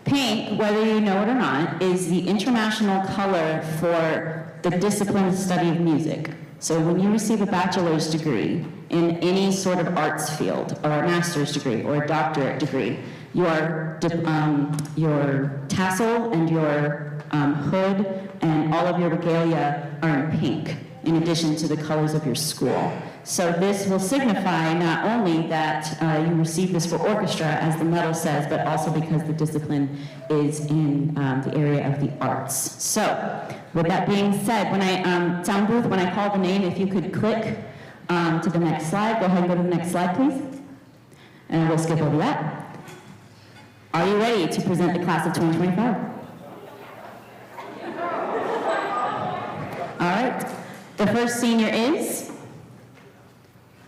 Pink, whether you know it or not, is the international color for the discipline of study of music. So when you receive a bachelor's degree in any sort of arts field, or a master's degree, or a doctorate degree, your tassel and your hood and all of your regalia are in pink, in addition to the colors of your school. So this will signify not only that you received this for orchestra, as the medal says, but also because the discipline is in the area of the arts. So, with that being said, when I, sound booth, when I call the name, if you could click to the next slide, go ahead and go to the next slide, please. And we'll skip over that. Are you ready to present the class of 2025? All right. The first senior is,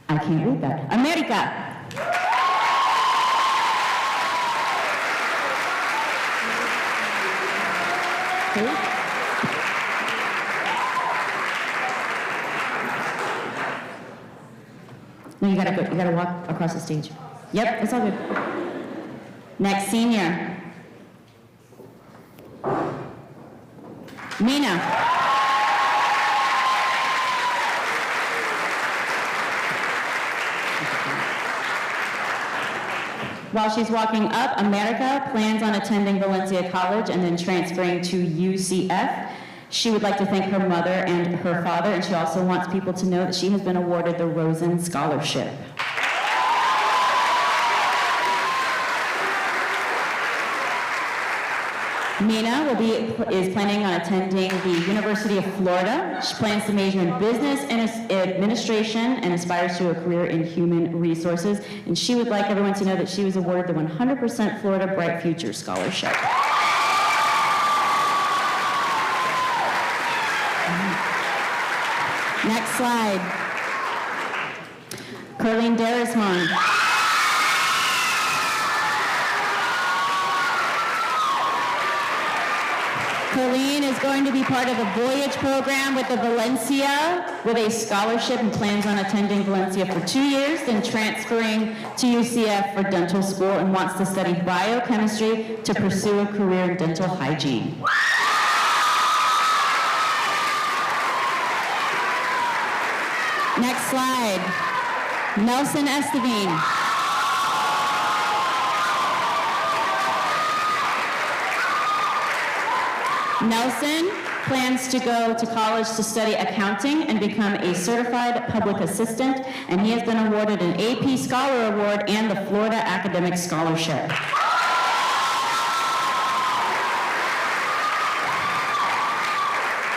I can't read that, America. No, you gotta walk across the stage. Yep, it's all good. Next senior. Mina. While she's walking up, America plans on attending Valencia College and then transferring to UCF. She would like to thank her mother and her father, and she also wants people to know that she has been awarded the Rosen Scholarship. Mina is planning on attending the University of Florida. She plans to major in business and administration and aspires to a career in human resources. And she would like everyone to know that she was awarded the 100% Florida Bright Future Scholarship. Next slide. Carlene Derismond. Colleen is going to be part of the Voyage program with the Valencia with a scholarship and plans on attending Valencia for 2 years, then transferring to UCF for dental school and wants to study biochemistry to pursue a career in dental hygiene. Next slide. Nelson Estevine. Nelson plans to go to college to study accounting and become a certified public assistant, and he has been awarded an AP Scholar Award and the Florida Academic Scholarship.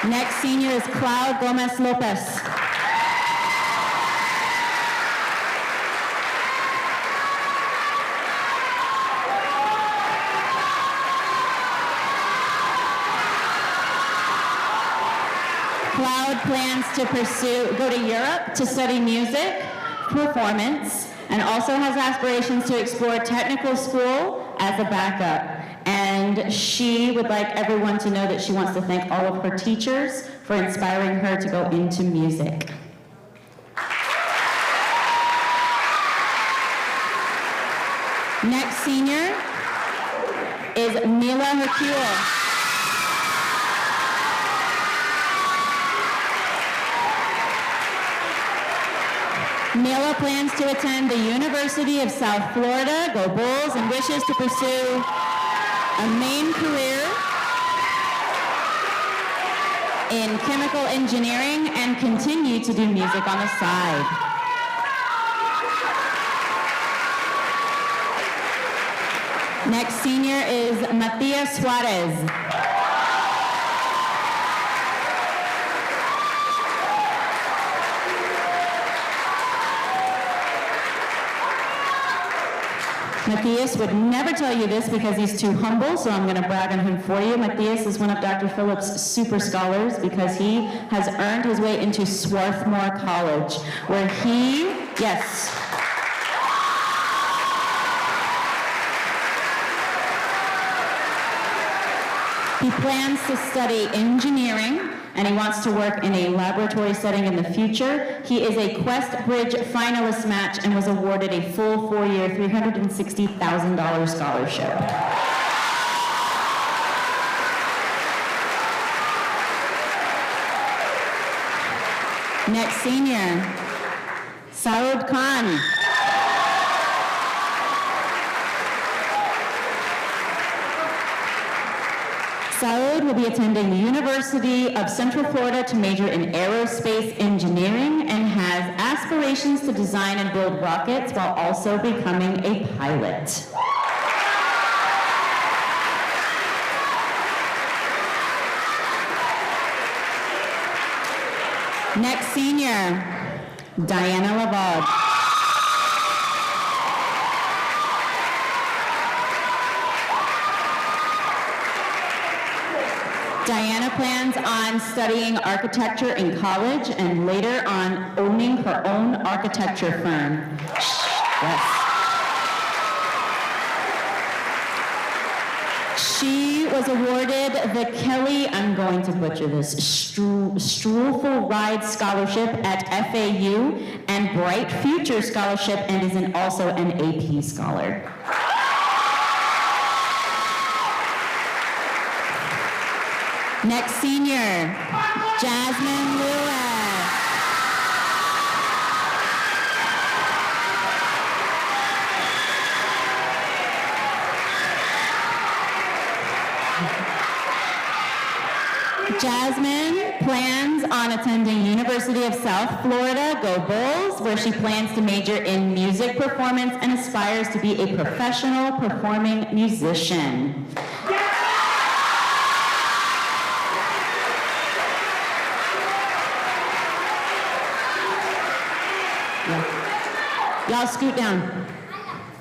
Next senior is Cloud Gomez Lopez. Cloud plans to go to Europe to study music, performance, and also has aspirations to explore technical school as a backup. And she would like everyone to know that she wants to thank all of her teachers for inspiring her to go into music. Next senior is Mila Hercule. Mila plans to attend the University of South Florida, go Bulls, and wishes to pursue a main career in chemical engineering and continue to do music on the side. Next senior is Matias Suarez. Matthias would never tell you this because he's too humble, so I'm going to brag on him for you. Matthias is one of Dr. Phillips' super scholars because he has earned his way into Swarthmore College, where he, yes. He plans to study engineering, and he wants to work in a laboratory setting in the future. He is a Quest Bridge finalist match and was awarded a full 4-year, $360,000 scholarship. Next senior, Saud Khan. Salud will be attending the University of Central Florida to major in aerospace engineering and has aspirations to design and build rockets while also becoming a pilot. Next senior, Diana Lavard. Diana plans on studying architecture in college and later on owning her own architecture firm. Yes. She was awarded the Kelly, I'm going to butcher this, Struffel Ride Scholarship at FAU and Bright Future Scholarship and is also an AP scholar. Next senior, Jasmine Lewis. Jasmine plans on attending University of South Florida, Go Bulls, where she plans to major in music performance and aspires to be a professional performing musician. Y'all scoot down.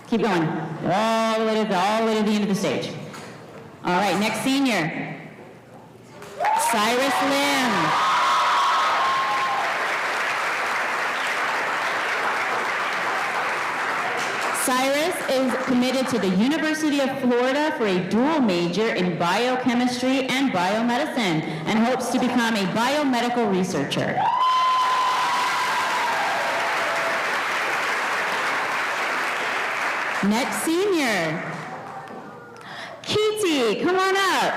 Keep going. All the way to the end of the stage. All right, next senior. Cyrus Lim. Cyrus is committed to the University of Florida for a dual major in biochemistry and biomedicine and hopes to become a biomedical researcher. Next senior, Kitty, come on up.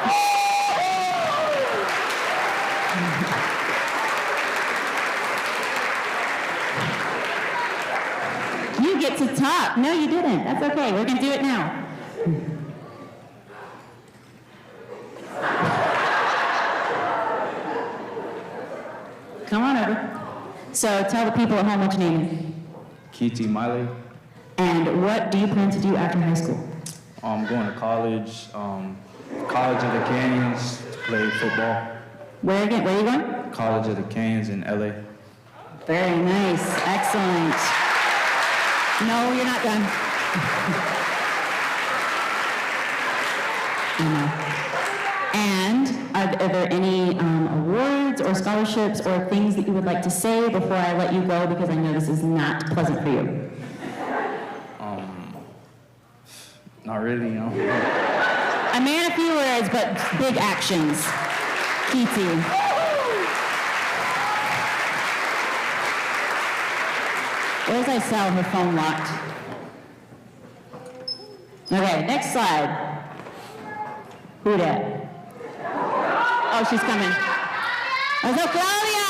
You get to talk. No, you didn't. That's okay. We're going to do it now. Come on over. So tell the people at home what your name is. Kitty Miley. And what do you plan to do after high school? I'm going to college, College of the Canyons to play football. Where again? Where are you going? College of the Canyons in LA. Very nice. Excellent. No, you're not done. And are there any awards or scholarships or things that you would like to say before I let you go, because I know this is not pleasant for you? Not really, you know. A man of few words, but big actions. Kitty. Where's I sell her phone locked? Okay, next slide. Who that? Oh, she's coming. Let's go, Claudia!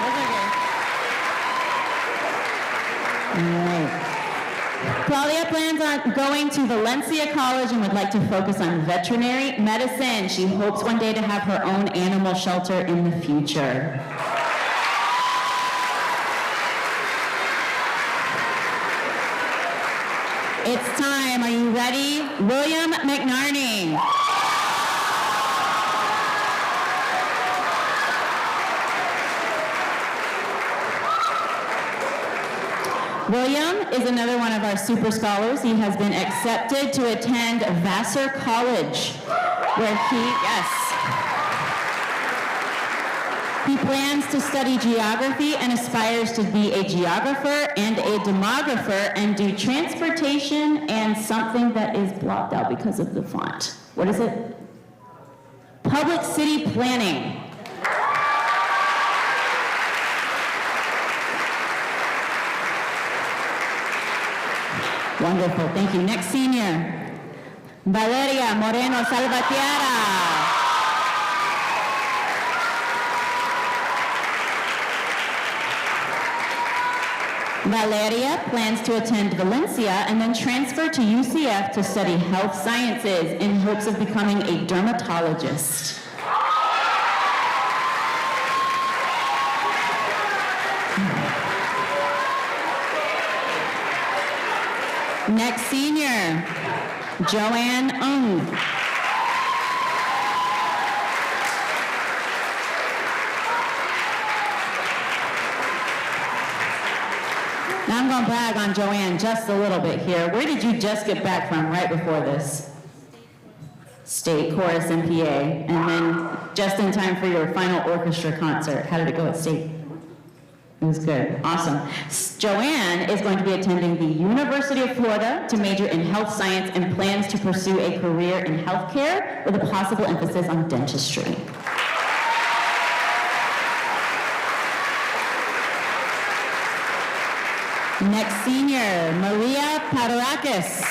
That's okay. All right. Claudia plans on going to Valencia College and would like to focus on veterinary medicine. She hopes one day to have her own animal shelter in the future. It's time. Are you ready? William McNarney. William is another one of our super scholars. He has been accepted to attend Vassar College, where he plans to study geography and aspires to be a geographer and a demographer and do transportation and something that is blocked out because of the font. What is it? Public city planning. Wonderful, thank you. Next senior, Valeria Moreno Salvatierra. Valeria plans to attend Valencia and then transfer to UCF to study health sciences in hopes of becoming a dermatologist. Next senior, Joanne Ng. Now I'm going to brag on Joanne just a little bit here. Where did you just get back from right before this? State chorus and PA, and then just in time for your final orchestra concert. How did it go at State? It was good. Awesome. Joanne is going to be attending the University of Florida to major in health science and plans to pursue a career in healthcare with a possible emphasis on dentistry. Next senior, Maria Padorakis.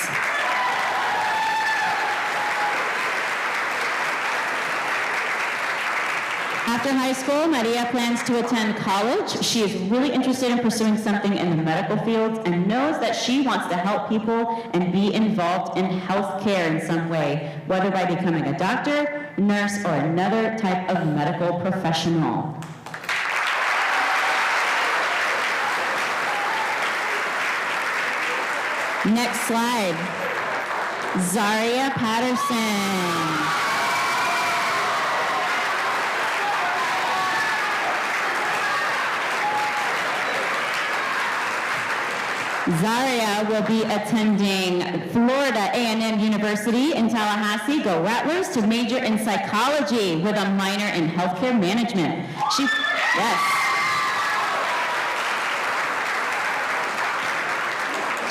After high school, Maria plans to attend college. She is really interested in pursuing something in the medical field and knows that she wants to help people and be involved in healthcare in some way, whether by becoming a doctor, nurse, or another type of medical professional. Next slide. Zaria Patterson. Zaria will be attending Florida A&M University in Tallahassee, go Rattlers, to major in psychology with a minor in healthcare management.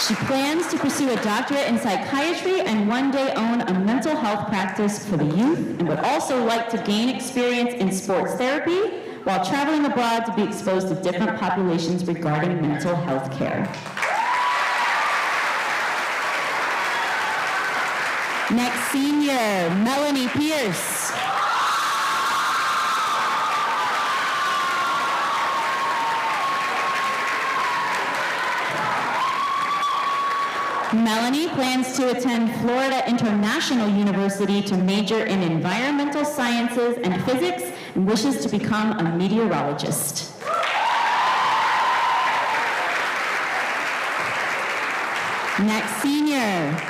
She plans to pursue a doctorate in psychiatry and one day own a mental health practice for the youth, and would also like to gain experience in sports therapy while traveling abroad to be exposed to different populations regarding mental health care. Next senior, Melanie Pierce. Melanie plans to attend Florida International University to major in environmental sciences and physics and wishes to become a meteorologist. Next senior,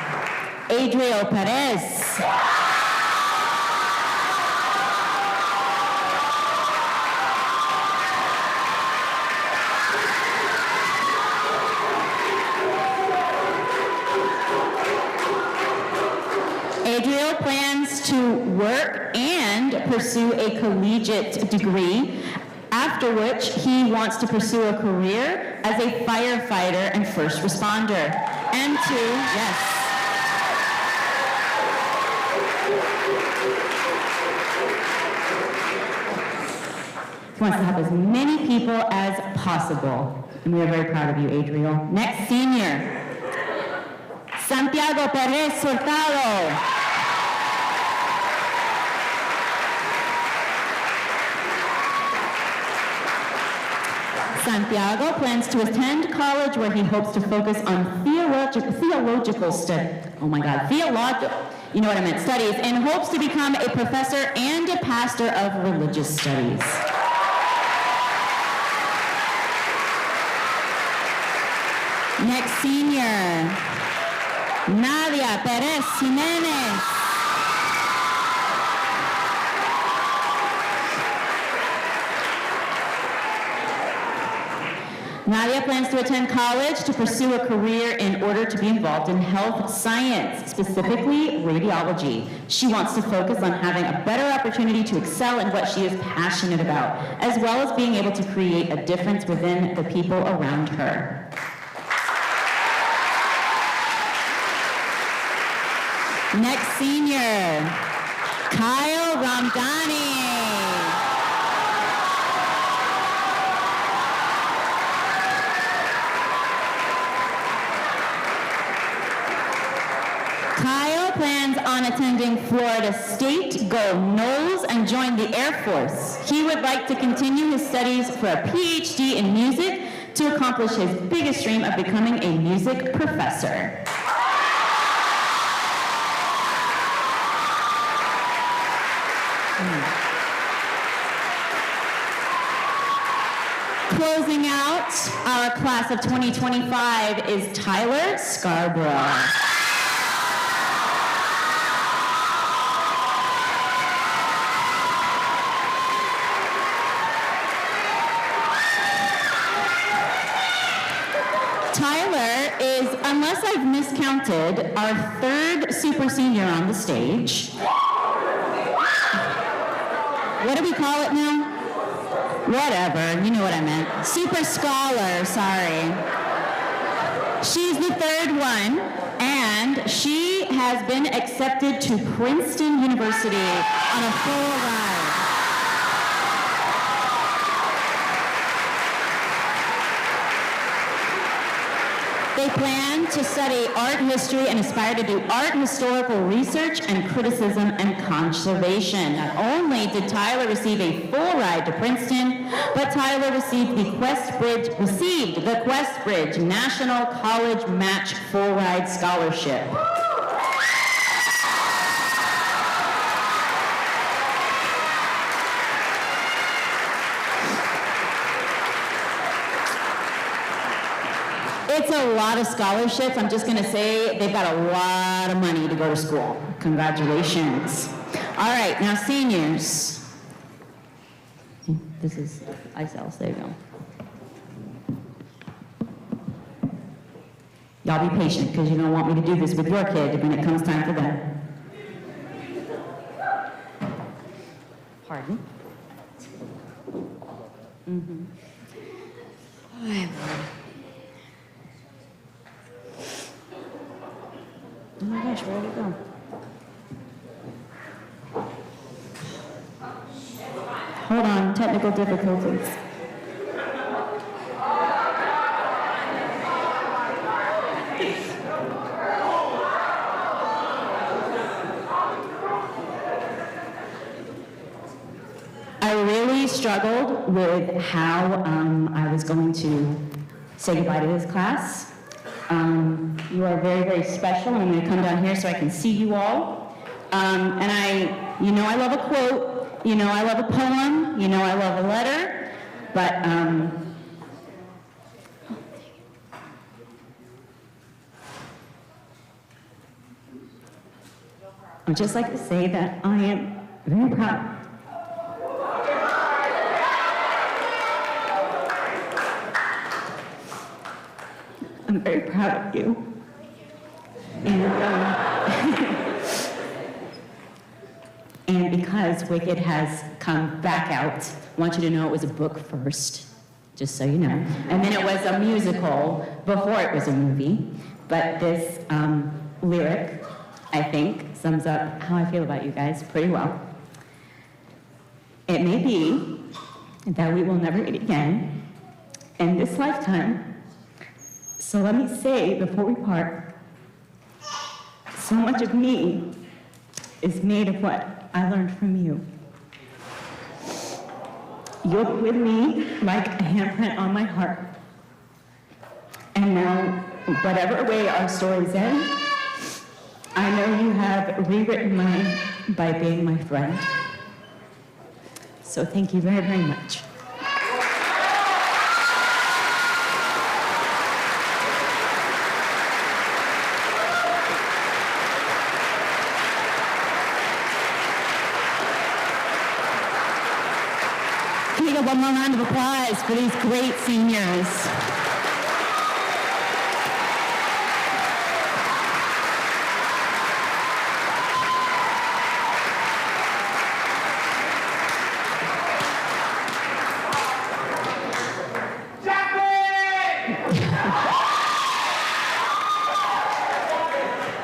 Adriel Perez. Adriel plans to work and pursue a collegiate degree, after which he wants to pursue a career as a firefighter and first responder. And he wants to help as many people as possible. And we are very proud of you, Adriel. Next senior, Santiago Perez Hurtado. Santiago plans to attend college where he hopes to focus on theological studies. Oh my God, you know what I meant, studies, and hopes to become a professor and a pastor of religious studies. Next senior, Nadia Perez Jimenez. Nadia plans to attend college to pursue a career in order to be involved in health science, specifically radiology. She wants to focus on having a better opportunity to excel in what she is passionate about, as well as being able to create a difference within the people around her. Next senior, Kyle Ramdani. Kyle plans on attending Florida State, go Noles, and join the Air Force. He would like to continue his studies for a PhD in music to accomplish his biggest dream of becoming a music professor. Closing out our class of 2025 is Tyler Scarborough. Tyler is, unless I've miscounted, our third super senior on the stage. What do we call it now? Whatever, you know what I meant. Super scholar, sorry. She's the third one, and she has been accepted to Princeton University on a full ride. They plan to study art history and aspire to do art historical research and criticism and conservation. Not only did Tyler receive a full ride to Princeton, but Tyler received the Questbridge National College Match Full Ride Scholarship. It's a lot of scholarships. I'm just going to say they've got a lot of money to go to school. Congratulations. All right, now seniors. This is ISELS, there you go. Y'all be patient because you don't want me to do this with your kid when it comes time for them. Pardon? Mm-hmm. Oh my gosh, where did it go? Hold on, technical difficulties. I really struggled with how I was going to say goodbye to this class. You are very, very special, and I'm going to come down here so I can see you all. And I love a quote, I love a poem, I love a letter, but I'd just like to say that I am very proud. I'm very proud of you. And because Wicked has come back out, I want you to know it was a book first, just so you know. And then it was a musical before it was a movie. But this lyric, I think, sums up how I feel about you guys pretty well. It may be that we will never meet again in this lifetime. So let me say before we part, so much of me is made of what I learned from you. You'll be with me like a handprint on my heart. And now, whatever way our stories end, I know you have rewritten mine by being my friend. So thank you very, very much. One more round of applause for these great seniors.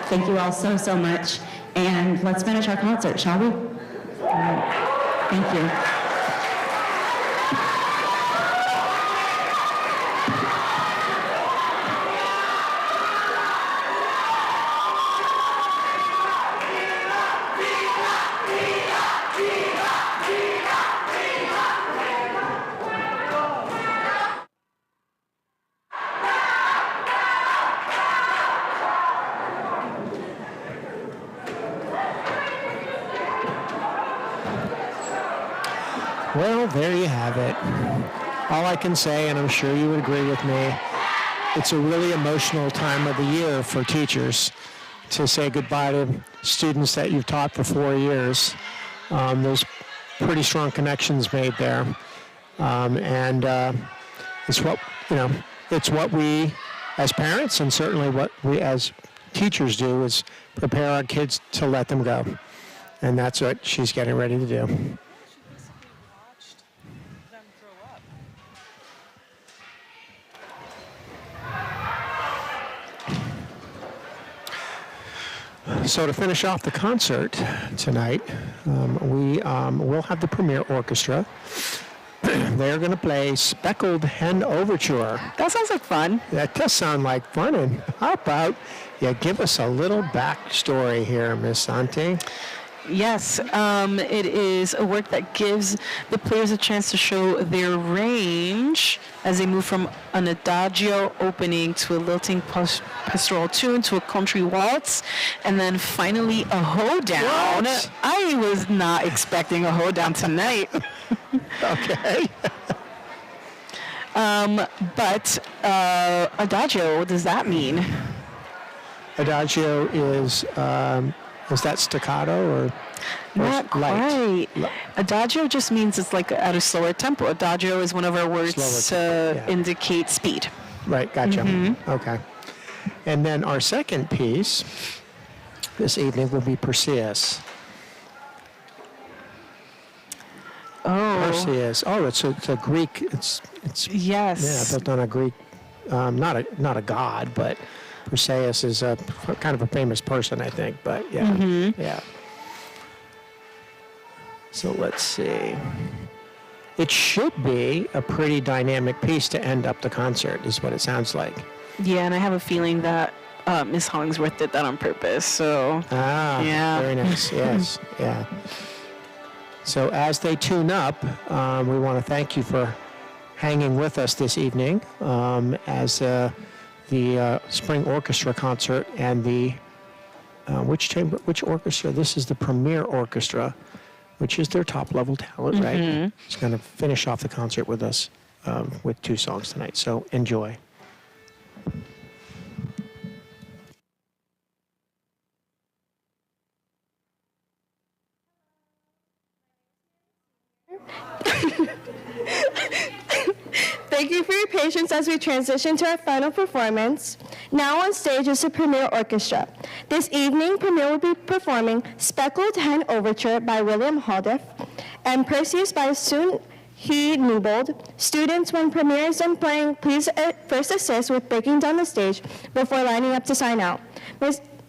Thank you all so, so much. And let's finish our concert, shall we? Thank you. Well, there you have it. All I can say, and I'm sure you would agree with me, it's a really emotional time of the year for teachers to say goodbye to students that you've taught for 4 years. There's pretty strong connections made there. And it's what we as parents and certainly what we as teachers do is prepare our kids to let them go. And that's what she's getting ready to do. So to finish off the concert tonight, we will have the Premier Orchestra. They're going to play Speckled Hen Overture. That sounds like fun. That does sound like fun. And how about you give us a little backstory here, Miss Santi? Yes, it is a work that gives the players a chance to show their range as they move from an adagio opening to a lilting pastoral tune to a country waltz, and then finally a hoedown. What? I was not expecting a hoedown tonight. Okay. But adagio, what does that mean? Adagio is that staccato or Not light? quite. Adagio just means it's like at a slower tempo. Adagio is one of our words Slower to tempo, yeah. indicate speed. Right, gotcha. Okay. And then our second piece this evening will be Perseus. Oh. Perseus. Oh, it's a Greek. It's Yes. built on a Greek, not a god, but Perseus is a kind of a famous person, I think. But yeah, yeah. So let's see. It should be a pretty dynamic piece to end up the concert, is what it sounds like. Yeah, and I have a feeling that Miss Hollingsworth did that on purpose. So. Yeah. Very nice. Yes, yeah. So as they tune up, we want to thank you for hanging with us this evening as the Spring Orchestra concert and the which orchestra? This is the Premier Orchestra, which is their top level talent, right? It's going to finish off the concert with us with 2 songs tonight. So enjoy. Thank you for your patience as we transition to our final performance. Now on stage is the Premier Orchestra. This evening, Premier will be performing Speckled Hen Overture by William Haldiff and Perseus by Soon He Newbold. Students, when Premier is done playing, please first assist with breaking down the stage before lining up to sign out.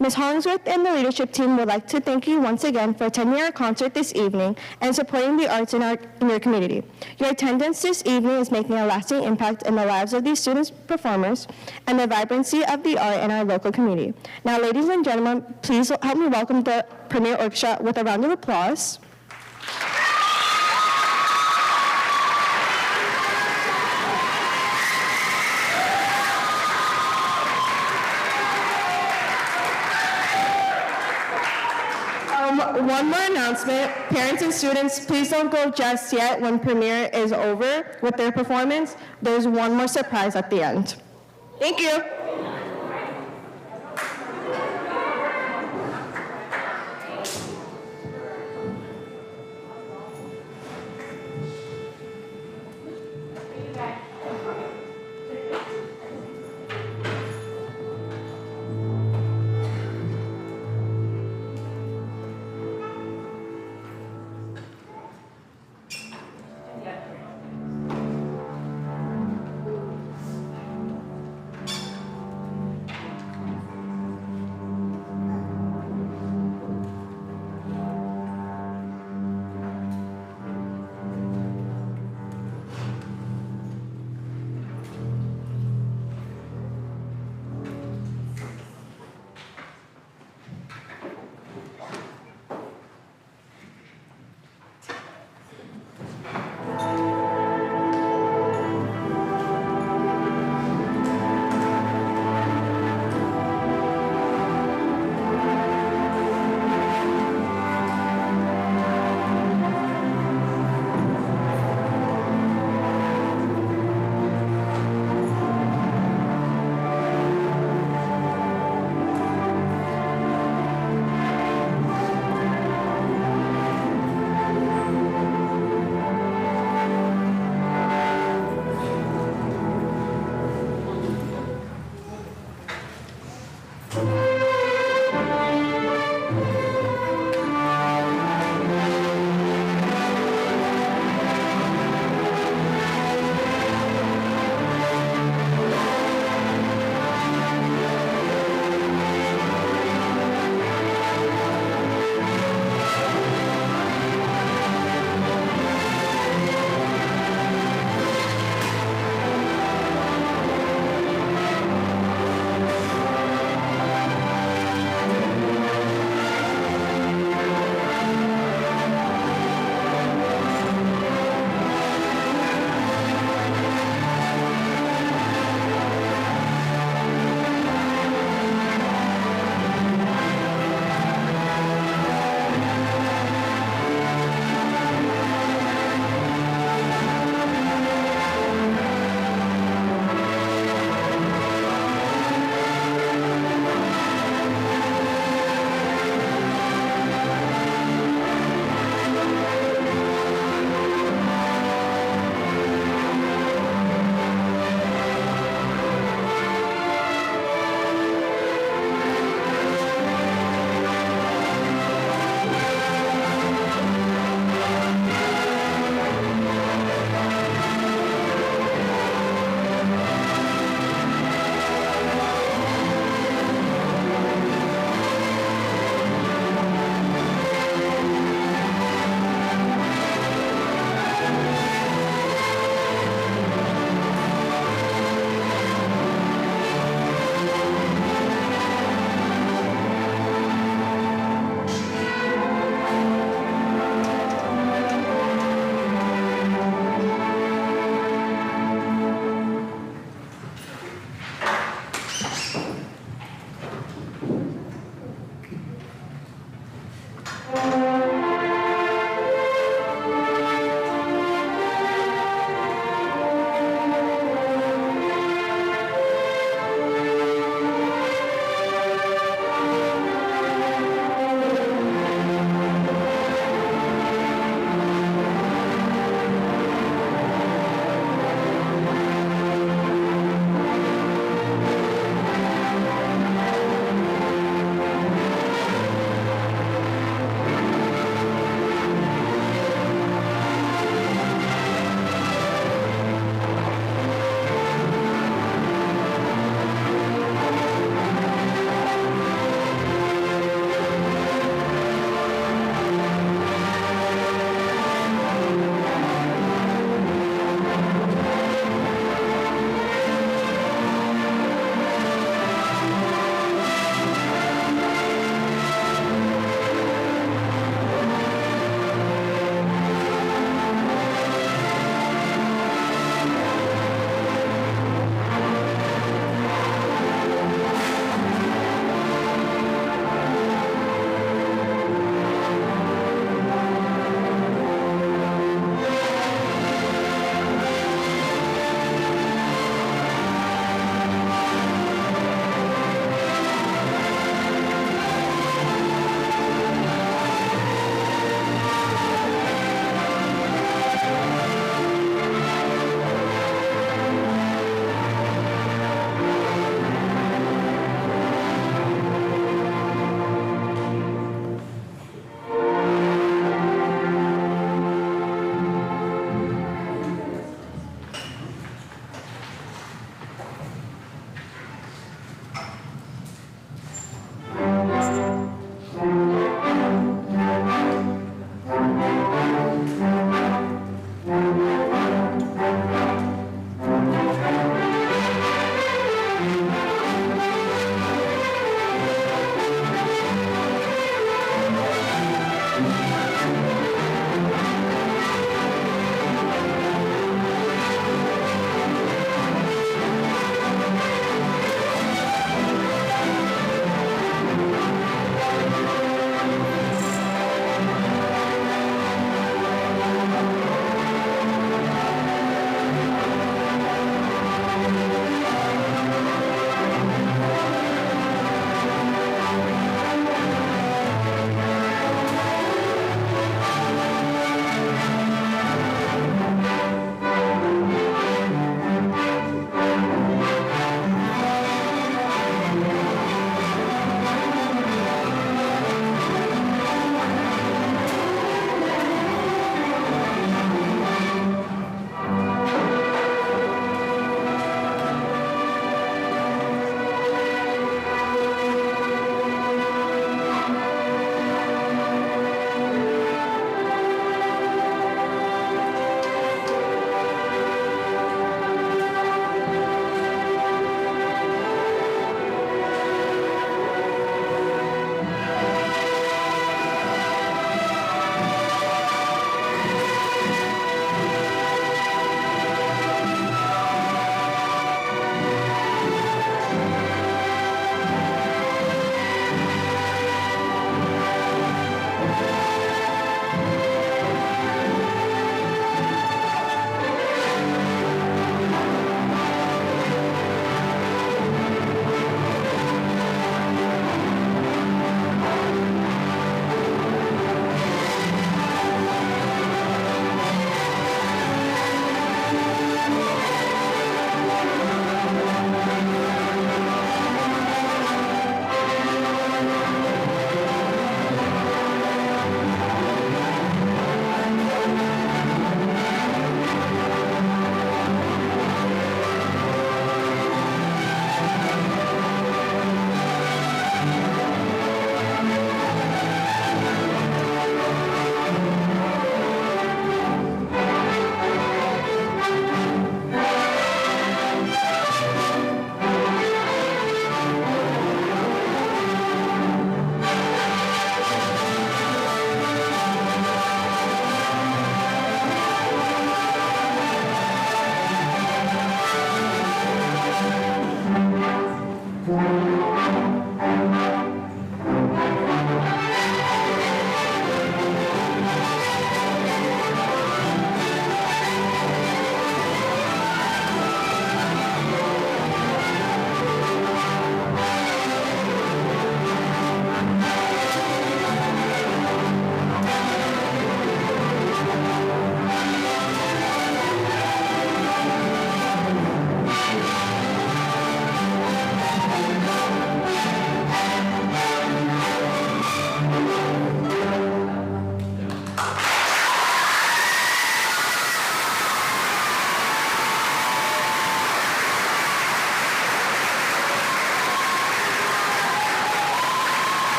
Ms. Hollingsworth and the leadership team would like to thank you once again for attending our concert this evening and supporting the arts in your community. Your attendance this evening is making a lasting impact in the lives of these students, performers, and the vibrancy of the art in our local community. Now, ladies and gentlemen, please help me welcome the Premier Orchestra with a round of applause. One more announcement. Parents and students, please don't go just yet when Premier is over with their performance. There's one more surprise at the end. Thank you.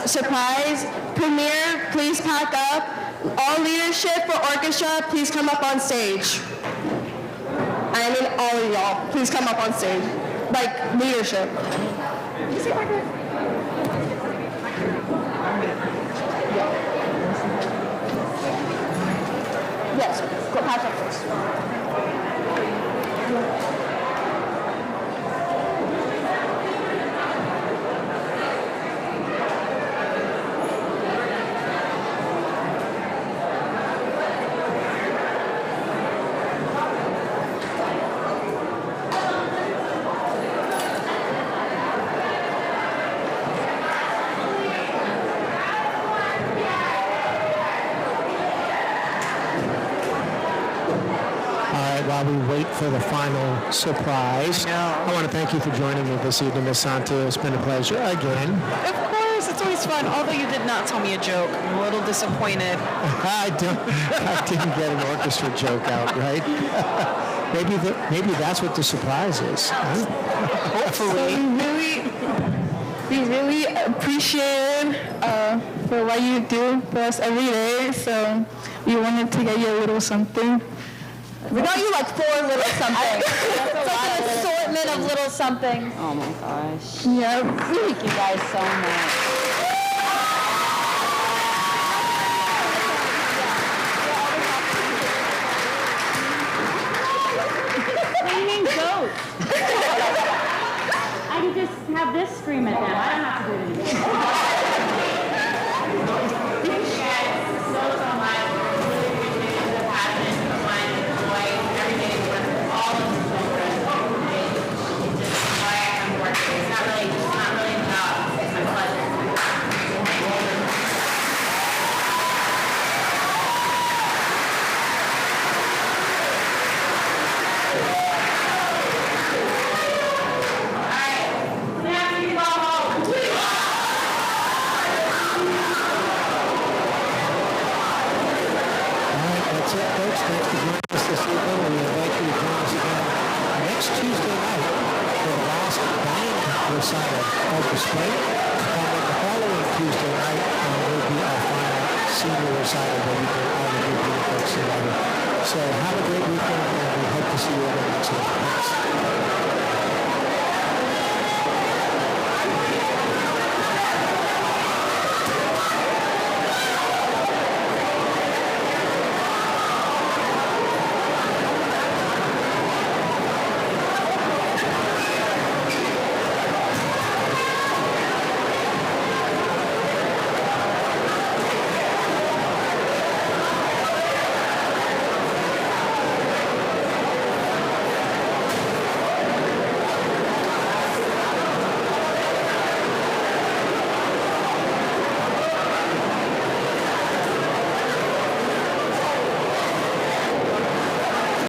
surprise. Premier, please pack up. All leadership for orchestra, please come up on stage. I mean all of y'all, please come up on stage. Like leadership. Yes, go pass up first. While we wait for the final surprise, I want to thank you for joining me this evening, Ms. Santo. It's been a pleasure again. Of course, it's always fun. Although you did not tell me a joke, I'm a little disappointed. I didn't get an orchestra joke out, right? maybe that's what the surprise is. Huh? Hopefully. We really appreciate for what you do for us every day. So we wanted to get you a little something. We got you like 4 little something. It's like an assortment of little somethings. Oh my gosh. Yeah. Thank you guys so much. Screaming goats. I can just have this scream at them. I don't have to do it anymore. Thank you guys so much. Really appreciate the passion, the fun, the joy, everything with all of the children. It's just why I'm working. It's not really a job. It's my pleasure. That's it, folks. Thanks for joining us this evening. We invite you to join us again next Tuesday night for the last band recital of the spring. And then the following Tuesday night will be our final senior recital where we can all the good folks together. So have a great weekend, and we hope to see you again next week. Thanks.